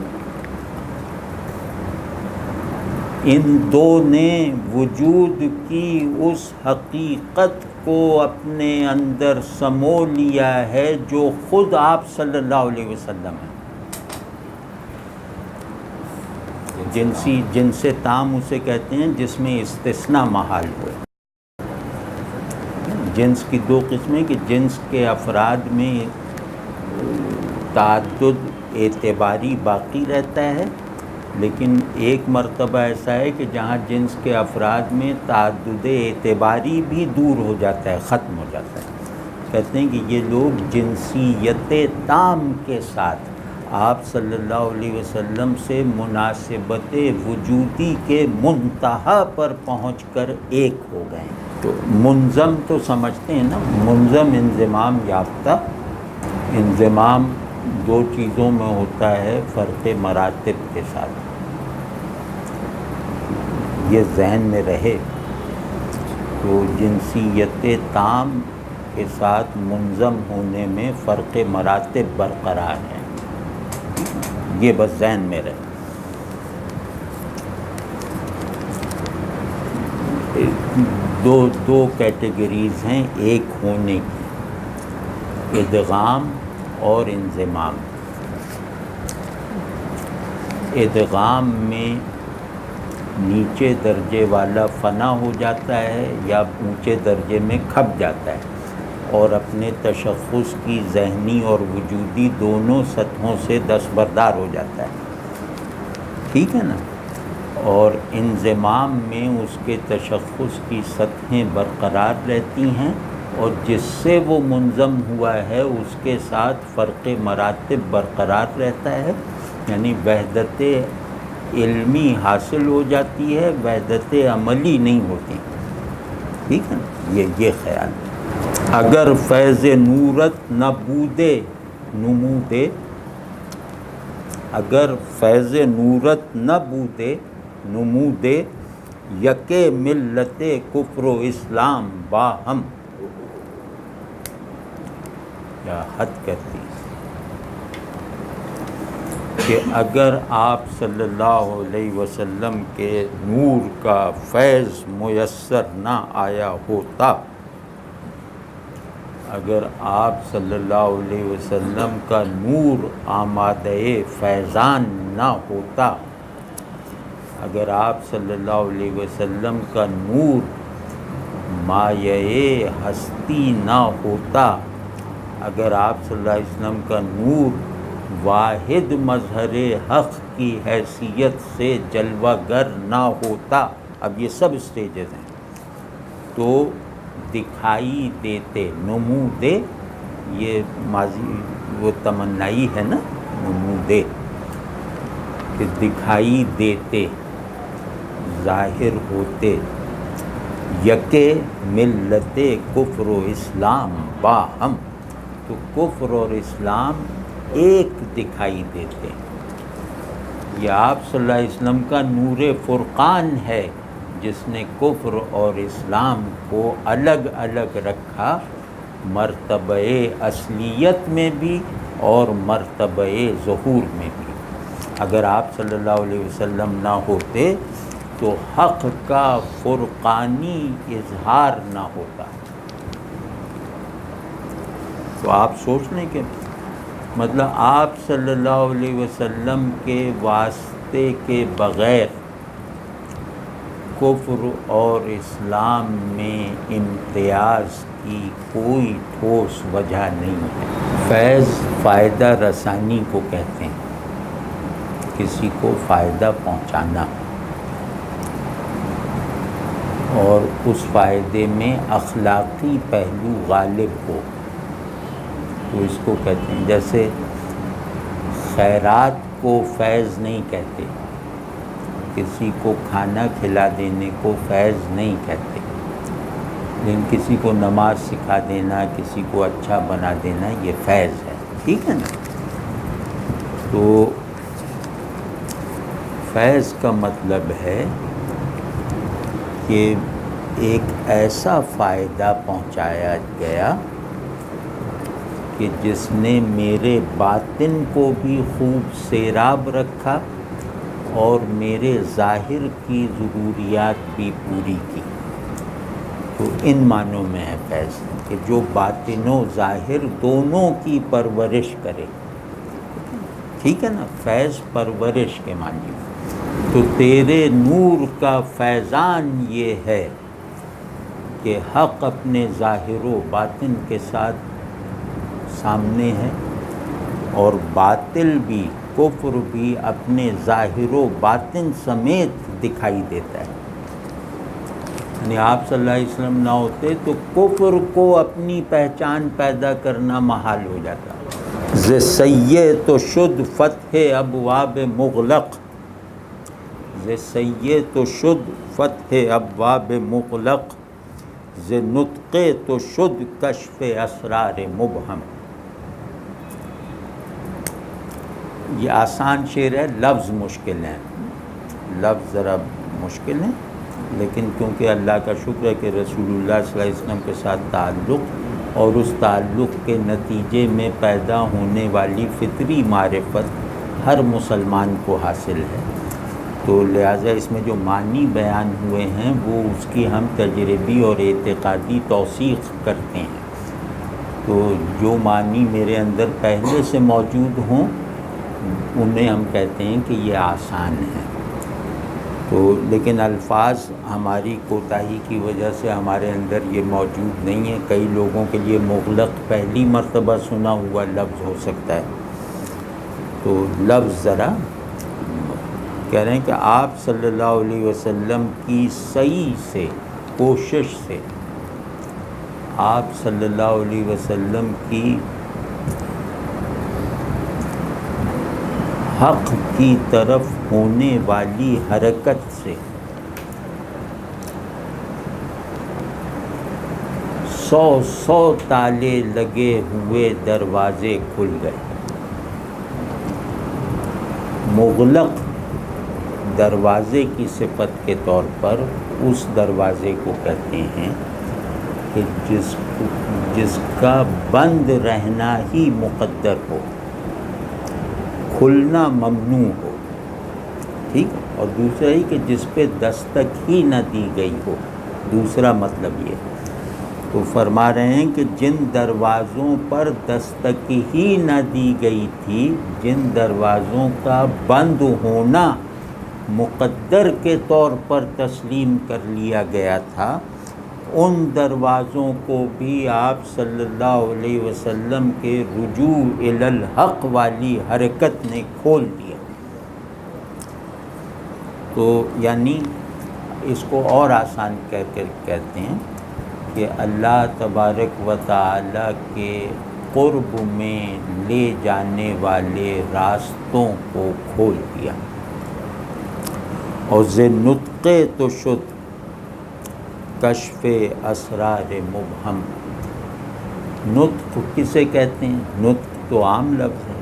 ان 2 نے وجود کی اس حقیقت کو اپنے اندر سمو لیا ہے جو خود آپ صلی اللہ علیہ وسلم ہے۔ جنس تام اسے کہتے ہیں جس میں استثناء محال ہو۔ جنس کی 2 قسمیں کہ جنس کے افراد میں تعدد اعتباری باقی رہتا ہے، لیکن ایک مرتبہ ایسا ہے کہ جہاں جنس کے افراد میں تعدد اعتباری بھی دور ہو جاتا ہے، ختم ہو جاتا ہے۔ کہتے ہیں کہ یہ لوگ جنسیت تام کے ساتھ آپ صلی اللہ علیہ وسلم سے مناسبت وجودی کے منتہا پر پہنچ کر ایک ہو گئے۔ تو منظم تو سمجھتے ہیں نا، منظم انضمام یافتہ، انضمام 2 چیزوں میں ہوتا ہے فرق مراتب کے ساتھ، یہ ذہن میں رہے۔ تو جنسیت تام کے ساتھ منظم ہونے میں فرق مراتب برقرار ہیں، یہ بس ذہن میں رہے۔ دو کیٹیگریز ہیں ایک ہونے کی، ادغام اور انضمام۔ ادغام میں نیچے درجے والا فنا ہو جاتا ہے یا اونچے درجے میں کھپ جاتا ہے اور اپنے تشخص کی ذہنی اور وجودی دونوں سطحوں سے دستبردار ہو جاتا ہے، ٹھیک ہے نا۔ اور انضمام میں اس کے تشخص کی سطحیں برقرار رہتی ہیں اور جس سے وہ منظم ہوا ہے اس کے ساتھ فرق مراتب برقرار رہتا ہے، یعنی وحدت علمی حاصل ہو جاتی ہے، وحدت عملی نہیں ہوتی، ٹھیک ہے نا۔ یہ خیال ہے۔ اگر فیض نورت نہ بودے نمودے، اگر فیض نورت نہ بودے نمودے، یکے ملت کفر و اسلام باہم، یا حد کرتی کہ اگر آپ صلی اللہ علیہ وسلم کے نور کا فیض میسر نہ آیا ہوتا، اگر آپ صلی اللہ علیہ وسلم کا نور آمادہ فیضان نہ ہوتا، اگر آپ صلی اللہ علیہ وسلم کا نور مایہ ہستی نہ ہوتا، اگر آپ صلی اللہ علیہ وسلم کا نور واحد مظہر حق کی حیثیت سے جلوہ گر نہ ہوتا، اب یہ سب سٹیجز ہیں، تو دکھائی دیتے نمودے، یہ ماضی وہ تمنائی ہے نا، نمودے کہ دکھائی دیتے، ظاہر ہوتے، یکے ملت کفر و اسلام باہم، تو کفر اور اسلام ایک دکھائی دیتے۔ یہ آپ صلی اللہ علیہ وسلم کا نور فرقان ہے جس نے کفر اور اسلام کو الگ الگ رکھا، مرتبہ اصلیت میں بھی اور مرتبہ ظہور میں بھی۔ اگر آپ صلی اللہ علیہ وسلم نہ ہوتے تو حق کا فرقانی اظہار نہ ہوتا۔ تو آپ سوچ لیں کہ مطلب آپ صلی اللہ علیہ وسلم کے واسطے کے بغیر کفر اور اسلام میں امتیاز کی کوئی ٹھوس وجہ نہیں ہے۔ فیض فائدہ رسانی کو کہتے ہیں، کسی کو فائدہ پہنچانا، اور اس فائدے میں اخلاقی پہلو غالب ہو تو اس کو کہتے ہیں۔ جیسے خیرات کو فیض نہیں کہتے، کسی کو کھانا کھلا دینے کو فیض نہیں کہتے، لیکن کسی کو نماز سکھا دینا، کسی کو اچھا بنا دینا، یہ فیض ہے، ٹھیک ہے نا۔ تو فیض کا مطلب ہے کہ ایک ایسا فائدہ پہنچایا گیا کہ جس نے میرے باطن کو بھی خوب سیراب رکھا اور میرے ظاہر کی ضروریات بھی پوری کی۔ تو ان معنوں میں ہے فیض کہ جو باطن و ظاہر دونوں کی پرورش کرے، ٹھیک ہے نا، فیض پرورش کے معنی میں۔ تو تیرے نور کا فیضان یہ ہے کہ حق اپنے ظاہر و باطن کے ساتھ سامنے ہے، اور باطل بھی، کفر بھی اپنے ظاہر و باطن سمیت دکھائی دیتا ہے۔ یعنی آپ صلی اللہ علیہ وسلم نہ ہوتے تو کفر کو اپنی پہچان پیدا کرنا محال ہو جاتا۔ ز سیئ تو شد فتح ابواب مغلق، ز سیئ تو شد فتح ابواب مغلق، ز نطق تو شد کشف اسرار مبہم۔ یہ آسان شعر ہے، لفظ مشکل ہیں، لفظ ذرا مشکل ہیں، لیکن کیونکہ اللہ کا شکر ہے کہ رسول اللہ صلی اللہ علیہ وسلم کے ساتھ تعلق اور اس تعلق کے نتیجے میں پیدا ہونے والی فطری معرفت ہر مسلمان کو حاصل ہے، تو لہٰذا اس میں جو معنی بیان ہوئے ہیں وہ اس کی ہم تجربی اور اعتقادی توثیق کرتے ہیں. تو جو معنی میرے اندر پہلے سے موجود ہوں انہیں ہم کہتے ہیں کہ یہ آسان ہے. تو لیکن الفاظ ہماری کوتاہی کی وجہ سے ہمارے اندر یہ موجود نہیں ہے. کئی لوگوں کے لیے مغلق پہلی مرتبہ سنا ہوا لفظ ہو سکتا ہے. تو لفظ ذرا کہہ رہے ہیں کہ آپ صلی اللہ علیہ وسلم کی سعی سے، کوشش سے، آپ صلی اللہ علیہ وسلم کی حق کی طرف ہونے والی حرکت سے 100 تالے لگے ہوئے دروازے کھل گئے. مغلق دروازے کی صفت کے طور پر اس دروازے کو کہتے ہیں کہ جس کا بند رہنا ہی مقدر ہو، کھلنا ممنوع ہو. ٹھیک. اور دوسرا ہی کہ جس پہ دستک ہی نہ دی گئی ہو. دوسرا مطلب یہ. تو فرما رہے ہیں کہ جن دروازوں پر دستک ہی نہ دی گئی تھی، جن دروازوں کا بند ہونا مقدر کے طور پر تسلیم کر لیا گیا تھا، ان دروازوں کو بھی آپ صلی اللہ علیہ وسلم کے رجوع الی الحق والی حرکت نے کھول دیا. تو یعنی اس کو اور آسان کہہ کر کہتے ہیں کہ اللہ تبارک و تعالی کے قرب میں لے جانے والے راستوں کو کھول دیا. اور ز نطق تو شد کشف اسرار مبہم. نطق کسے کہتے ہیں؟ نطق تو عام لفظ ہے،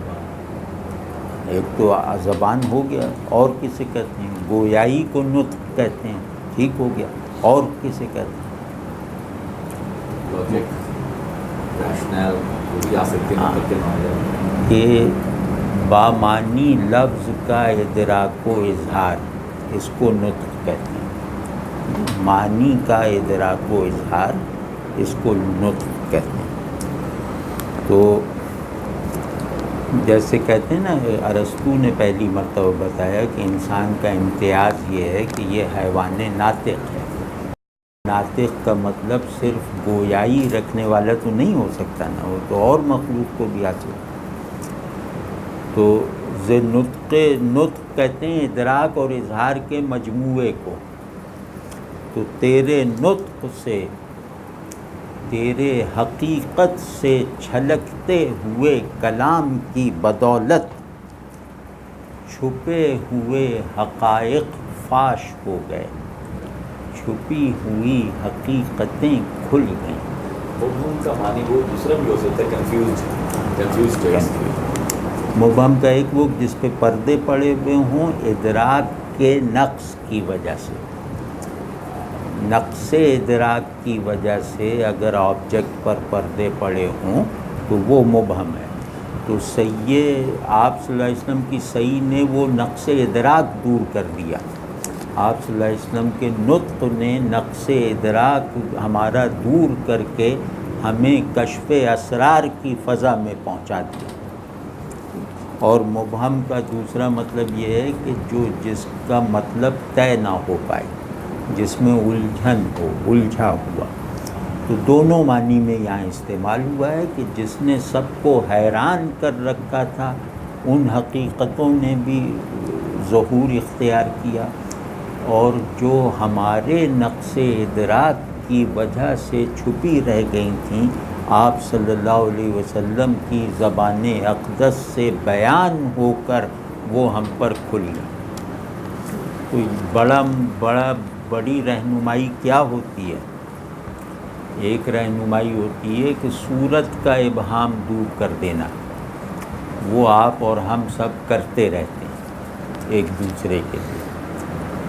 ایک تو زبان ہو گیا. اور کسے کہتے ہیں؟ گویائی کو نطق کہتے ہیں. ٹھیک ہو گیا. اور کسے کہتے ہیں؟ کہ بامانی لفظ کا ادراک و اظہار، اس کو نطق کہتے ہیں. معنی کا ادراک و اظہار، اس کو نطق کہتے ہیں. تو جیسے کہتے ہیں نا، ارسطو نے پہلی مرتبہ بتایا کہ انسان کا امتیاز یہ ہے کہ یہ حیوان ناطق ہے. ناطق کا مطلب صرف گویائی رکھنے والا تو نہیں ہو سکتا نا، وہ تو اور مخلوق کو بھی حاصل. تو نطق کہتے ہیں ادراک اور اظہار کے مجموعے کو. تو تیرے نطق سے، تیرے حقیقت سے چھلکتے ہوئے کلام کی بدولت چھپے ہوئے حقائق فاش ہو گئے، چھپی ہوئی حقیقتیں کھل گئیں. مبہم کا معنی وہ دوسرا بھی ہو سکتا ہے، کنفیوزڈ. مبہم کا ایک وہ جس پہ پردے پڑے ہوئے ہوں ادراک کے نقص کی وجہ سے. نقص ادراک کی وجہ سے اگر آبجیکٹ پر پردے پڑے ہوں تو وہ مبہم ہے. تو سید آپ صلی اللہ علیہ وسلم کی سعی نے وہ نقص ادراک دور کر دیا. آپ صلی اللہ علیہ وسلم کے نطق نے نقص ادراک ہمارا دور کر کے ہمیں کشف اسرار کی فضا میں پہنچا دیا. اور مبہم کا دوسرا مطلب یہ ہے کہ جس کا مطلب طے نہ ہو پائے، جس میں الجھن ہو، الجھا ہوا. تو دونوں معنی میں یہاں استعمال ہوا ہے کہ جس نے سب کو حیران کر رکھا تھا ان حقیقتوں نے بھی ظہور اختیار کیا، اور جو ہمارے نقص ادراک کی وجہ سے چھپی رہ گئی تھیں آپ صلی اللہ علیہ وسلم کی زبان اقدس سے بیان ہو کر وہ ہم پر کھلی. تو بڑی رہنمائی کیا ہوتی ہے؟ ایک رہنمائی ہوتی ہے کہ صورت کا ابہام دور کر دینا. وہ آپ اور ہم سب کرتے رہتے ہیں ایک دوسرے کے لیے،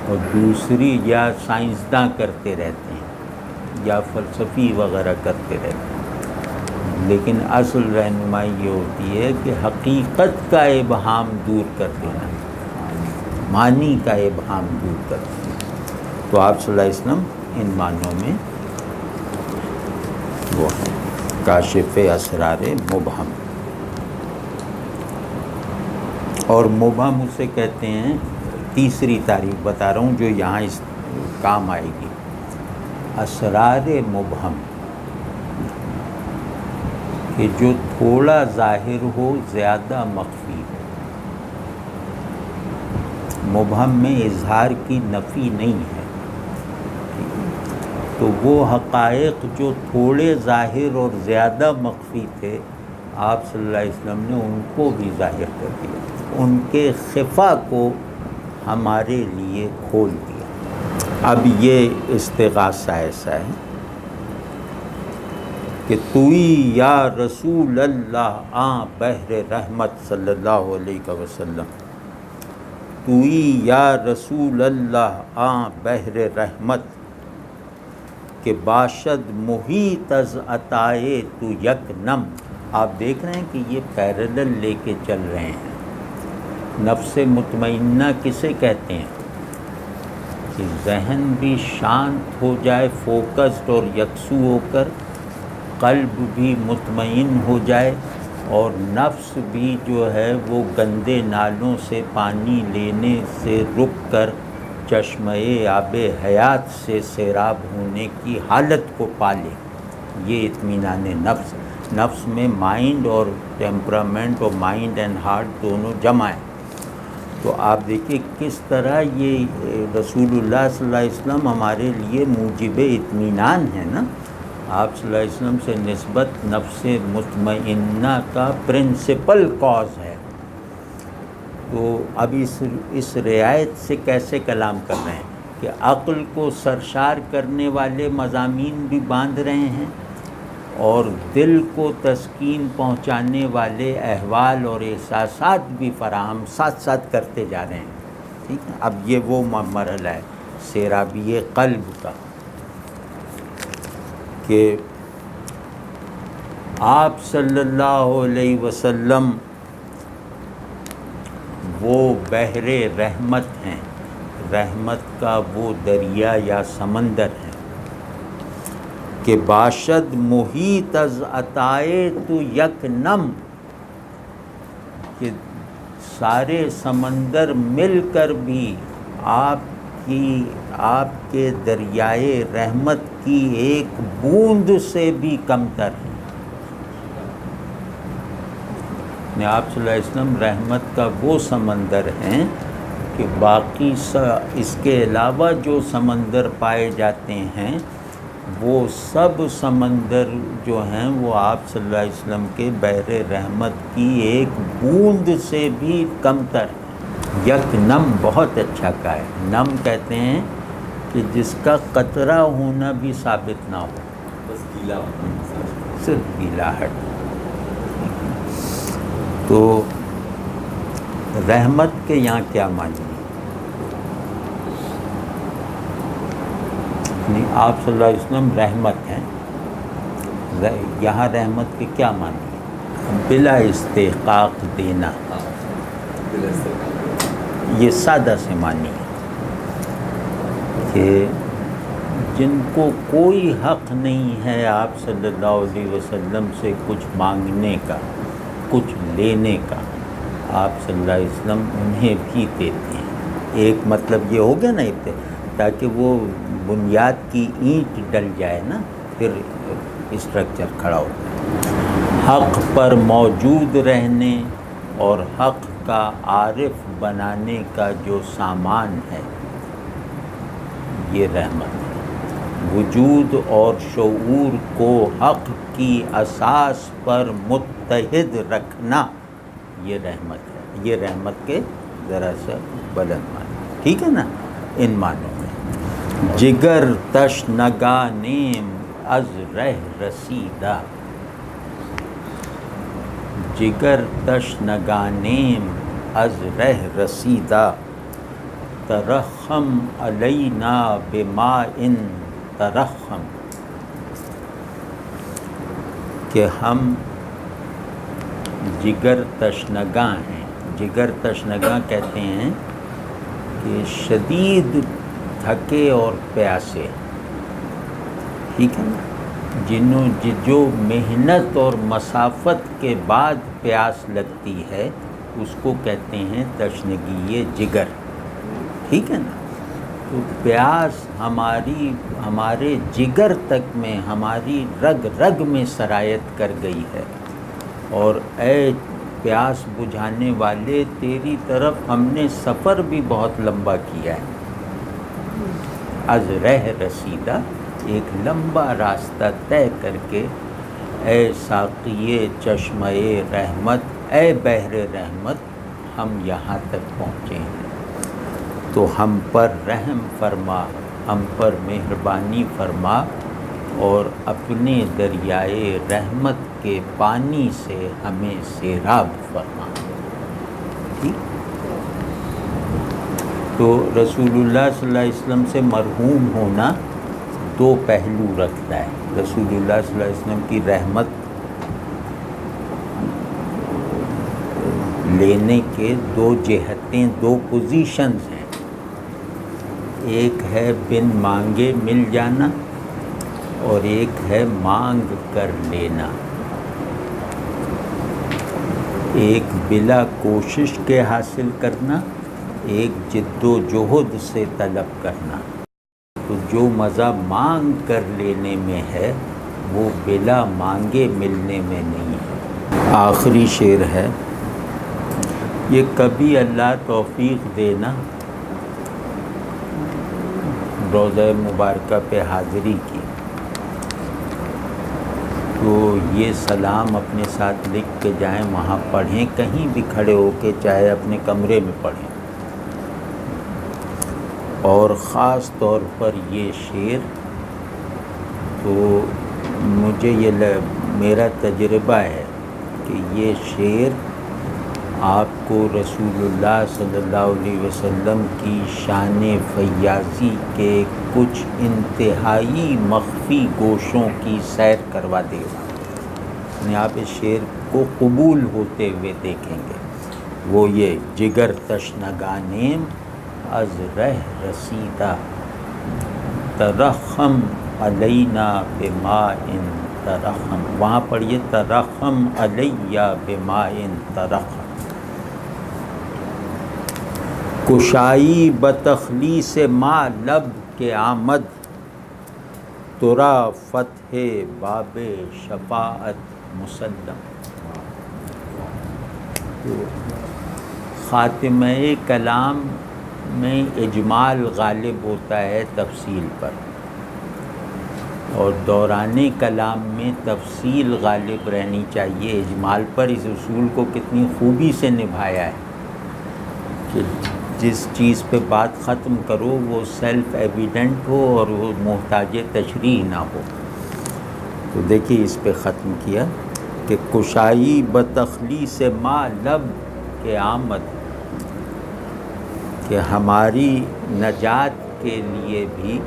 اور دوسری یا سائنسداں کرتے رہتے ہیں یا فلسفی وغیرہ کرتے رہتے ہیں. لیکن اصل رہنمائی یہ ہوتی ہے کہ حقیقت کا ابہام دور کر دینا. معنی کا ابہام دور کرتی ہے۔ تو آپ صلی اللہ علیہ وسلم ان معنوں میں وہ ہے کاشف اسرار مبہم، اور مبہم اسے کہتے ہیں، تیسری تعریف بتا رہا ہوں جو یہاں اس کام آئے گی۔ اسرار مبہم کہ جو تھوڑا ظاہر ہو زیادہ مخفی ہو۔ مبہم میں اظہار کی نفی نہیں ہے، تو وہ حقائق جو تھوڑے ظاہر اور زیادہ مخفی تھے، آپ صلی اللہ علیہ وسلم نے ان کو بھی ظاہر کر دیا، ان کے خفا کو ہمارے لیے کھول دیا۔ اب یہ استغاثہ ایسا ہے کہ توئی یا رسول اللہ آں بحر رحمت صلی اللہ علیہ وسلم، توئی یا رسول اللہ آں بحر رحمت کہ باشد محیط از عطائے تو یک نم۔ آپ دیکھ رہے ہیں کہ یہ پیرلل لے کے چل رہے ہیں۔ نفس مطمئنہ کسے کہتے ہیں؟ کہ ذہن بھی شانت ہو جائے، فوکسڈ اور یکسو ہو کر، قلب بھی مطمئن ہو جائے، اور نفس بھی جو ہے وہ گندے نالوں سے پانی لینے سے رک کر چشمہ آب حیات سے سیراب ہونے کی حالت کو پالے۔ یہ اطمینان نفس۔ نفس میں مائنڈ اور ٹیمپرامنٹ، اور مائنڈ اینڈ ہارٹ دونوں جمع ہیں۔ تو آپ دیکھیے کس طرح یہ رسول اللہ صلی اللہ علیہ وسلم ہمارے لیے موجب اطمینان ہے نا۔ آپ صلی اللہ علیہ وسلم سے نسبت نفس مطمئنہ کا پرنسپل کاز ہے۔ تو اب اس رعایت سے کیسے کلام کر رہے ہیں کہ عقل کو سرشار کرنے والے مضامین بھی باندھ رہے ہیں، اور دل کو تسکین پہنچانے والے احوال اور احساسات بھی فراہم ساتھ ساتھ کرتے جا رہے ہیں۔ ٹھیک ہے، اب یہ وہ مرحلہ ہے سیرابی قلب کا کہ آپ صلی اللہ علیہ وسلم وہ بحر رحمت ہیں، رحمت کا وہ دریا یا سمندر ہے کہ باشد محیط از عطائے تو یک نم، کہ سارے سمندر مل کر بھی آپ کے دریائے رحمت کی ایک بوند سے بھی کمتر ہے۔ آپ صلی اللہ علیہ وسلم رحمت کا وہ سمندر ہیں کہ باقی اس کے علاوہ جو سمندر پائے جاتے ہیں وہ سب سمندر جو ہیں وہ آپ صلی اللہ علیہ وسلم کے بحر رحمت کی ایک بوند سے بھی کمتر ہیں۔ یک نم بہت اچھا کہا ہے۔ نم کہتے ہیں کہ جس کا قطرہ ہونا بھی ثابت نہ ہو، بس گیلا ہونا، صرف گیلاہٹ۔ تو رحمت کے یہاں کیا معنی ہے؟ آپ صلی اللہ علیہ وسلم رحمت ہیں، یہاں رحمت کے کیا معنی ہے؟ بلا استحقاق دینا، یہ سادہ سے معنی ہے کہ جن کو کوئی حق نہیں ہے آپ صلی اللہ علیہ وسلم سے کچھ مانگنے کا، کچھ لینے کا، آپ صلی اللہ علیہ وسلم انہیں بھی دیتے ہیں۔ ایک مطلب یہ ہو گیا نا تاکہ وہ بنیاد کی اینٹ ڈل جائے نا، پھر اسٹرکچر کھڑا ہوتا ہے۔ حق پر موجود رہنے اور حق کا عارف بنانے کا جو سامان ہے یہ رحمت ہے۔ وجود اور شعور کو حق کی اساس پر متحد رکھنا یہ رحمت ہے۔ یہ رحمت کے ذرا سا بلند معنی، ٹھیک ہے نا، ان معنوں میں۔ جگر تشنگانیم از رہ رسیدہ، جگر تشنگانیم از رہ رسیدہ، ترحم علینا بماء ترحم، کہ ہم جگر تشنگاں ہیں۔ جگر تشنگاں کہتے ہیں کہ شدید تھکے اور پیاسے، ٹھیک ہے نا، جو محنت اور مسافت کے بعد پیاس لگتی ہے اس کو کہتے ہیں تشنگی جگر، ٹھیک ہے نا۔ تو پیاس ہمارے جگر تک میں، ہماری رگ رگ میں سرایت کر گئی ہے، اور اے پیاس بجھانے والے تیری طرف ہم نے سفر بھی بہت لمبا کیا ہے۔ از رہ رسیدہ، ایک لمبا راستہ طے کر کے، اے ساقی چشمہ رحمت، اے بحر رحمت، ہم یہاں تک پہنچے ہیں، تو ہم پر رحم فرما، ہم پر مہربانی فرما، اور اپنے دریائے رحمت کے پانی سے ہمیں سیراب فرما۔ ٹھیک، تو رسول اللہ صلی اللہ علیہ وسلم سے مرحوم ہونا دو پہلو رکھتا ہے۔ رسول اللہ صلی اللہ علیہ وسلم کی رحمت لینے کے دو جہتیں، دو پوزیشنز ہیں، ایک ہے بن مانگے مل جانا، اور ایک ہے مانگ کر لینا، ایک بلا کوشش کے حاصل کرنا، ایک جد و جہد سے طلب کرنا۔ تو جو مزہ مانگ کر لینے میں ہے وہ بلا مانگے ملنے میں نہیں ہے۔ آخری شعر ہے، یہ کبھی اللہ توفیق دینا روضہ مبارکہ پہ حاضری کی، تو یہ سلام اپنے ساتھ لکھ کے جائیں، وہاں پڑھیں، کہیں بھی کھڑے ہو کے، چاہے اپنے کمرے میں پڑھیں۔ اور خاص طور پر یہ شعر تو مجھے میرا تجربہ ہے کہ یہ شعر آپ کو رسول اللہ صلی اللہ علیہ وسلم کی شان فیاضی کے کچھ انتہائی مخفی گوشوں کی سیر کروا دے گا، یعنی آپ اس شعر کو قبول ہوتے ہوئے دیکھیں گے۔ وہ یہ جگر تشنگانیم از رہ رسیدہ، ترحم علینا بماء ترحم، وہاں پڑھیے ترحم علیہ بماء ترحم۔ کشائی بتخلیص ما لب کے آمد، ترا فتح باب شفاعت مسلم۔ خاتمہ کلام میں اجمال غالب ہوتا ہے تفصیل پر، اور دوران کلام میں تفصیل غالب رہنی چاہیے اجمال پر۔ اس اصول کو کتنی خوبی سے نبھایا ہے کہ جس چیز پہ بات ختم کرو وہ سیلف ایویڈنٹ ہو اور وہ محتاج تشریح نہ ہو۔ تو دیکھیے اس پہ ختم کیا کہ کشائی بتخلیص ما لب کے آمد، کہ ہماری نجات کے لیے بھی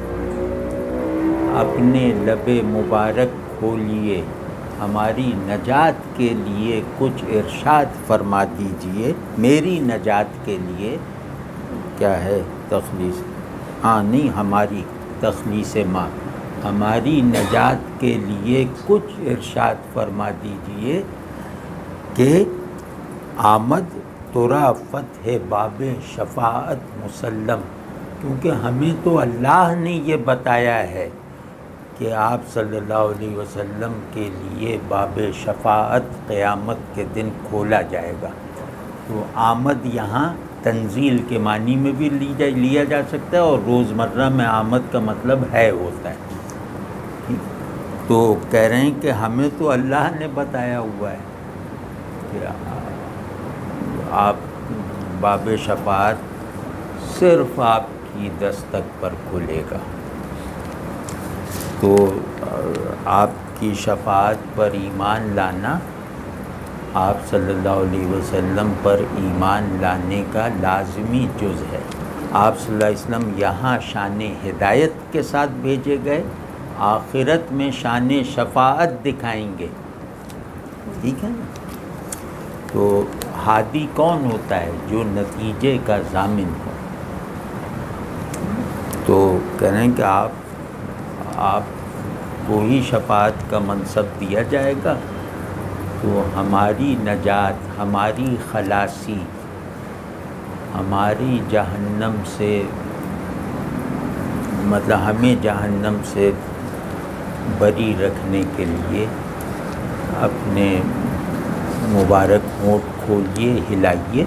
اپنے لب مبارک کھولیے، ہماری نجات کے لیے کچھ ارشاد فرما دیجئے۔ میری نجات کے لیے کیا ہے تخلیص، نہیں ہماری تخلیص ما، ہماری نجات کے لیے کچھ ارشاد فرما دیجئے کہ آمد ترا فتح باب شفاعت مسلم، کیونکہ ہمیں تو اللہ نے یہ بتایا ہے کہ آپ صلی اللہ علیہ وسلم کے لیے باب شفاعت قیامت کے دن کھولا جائے گا۔ تو آمد یہاں تنزیل کے معنی میں بھی لیا جا سکتا ہے، اور روزمرہ میں آمد کا مطلب ہے ہوتا ہے۔ تو کہہ رہے ہیں کہ ہمیں تو اللہ نے بتایا ہوا ہے کہ آپ باب شفاعت صرف آپ کی دستک پر کھلے گا، تو آپ کی شفاعت پر ایمان لانا، آپ صلی اللہ علیہ وسلم پر ایمان لانے کا لازمی جز ہے۔ آپ صلی اللہ علیہ وسلم یہاں شان ہدایت کے ساتھ بھیجے گئے، آخرت میں شان شفاعت دکھائیں گے، ٹھیک ہے نا۔ تو ہادی کون ہوتا ہے؟ جو نتیجے کا ضامن ہو، تو کہہ رہے ہیں کہ آپ کو ہی شفاعت کا منصب دیا جائے گا، تو ہماری نجات، ہماری خلاصی، ہماری جہنم سے، مطلب ہمیں جہنم سے بری رکھنے کے لیے اپنے مبارک ہونٹ کھولیے، ہلائیے،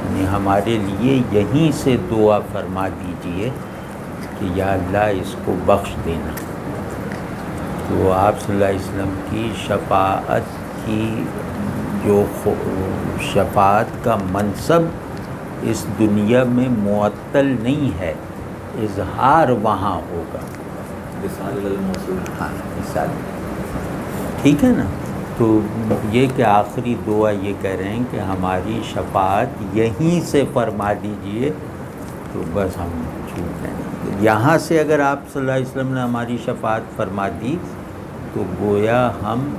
یعنی ہمارے لیے یہیں سے دعا فرما دیجئے کہ یا اللہ اس کو بخش دینا۔ تو آپ صلی اللہ علیہ وسلم کی شفاعت کا منصب اس دنیا میں معطل نہیں ہے، اظہار وہاں ہوگا۔ ہاں، مثال، ٹھیک ہے نا؟ تو یہ کہ آخری دعا یہ کہہ رہے ہیں کہ ہماری شفاعت یہیں سے فرما دیجئے، تو بس ہم چھوٹ جائیں گے۔ یہاں سے اگر آپ صلی اللہ علیہ وسلم نے ہماری شفاعت فرما دی تو گویا ہم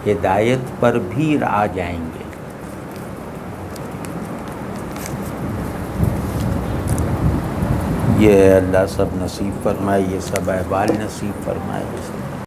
ہدایت پر بھی آ جائیں گے۔ یہ اللہ سب نصیب فرمائے، یہ سب احوال نصیب فرمائے۔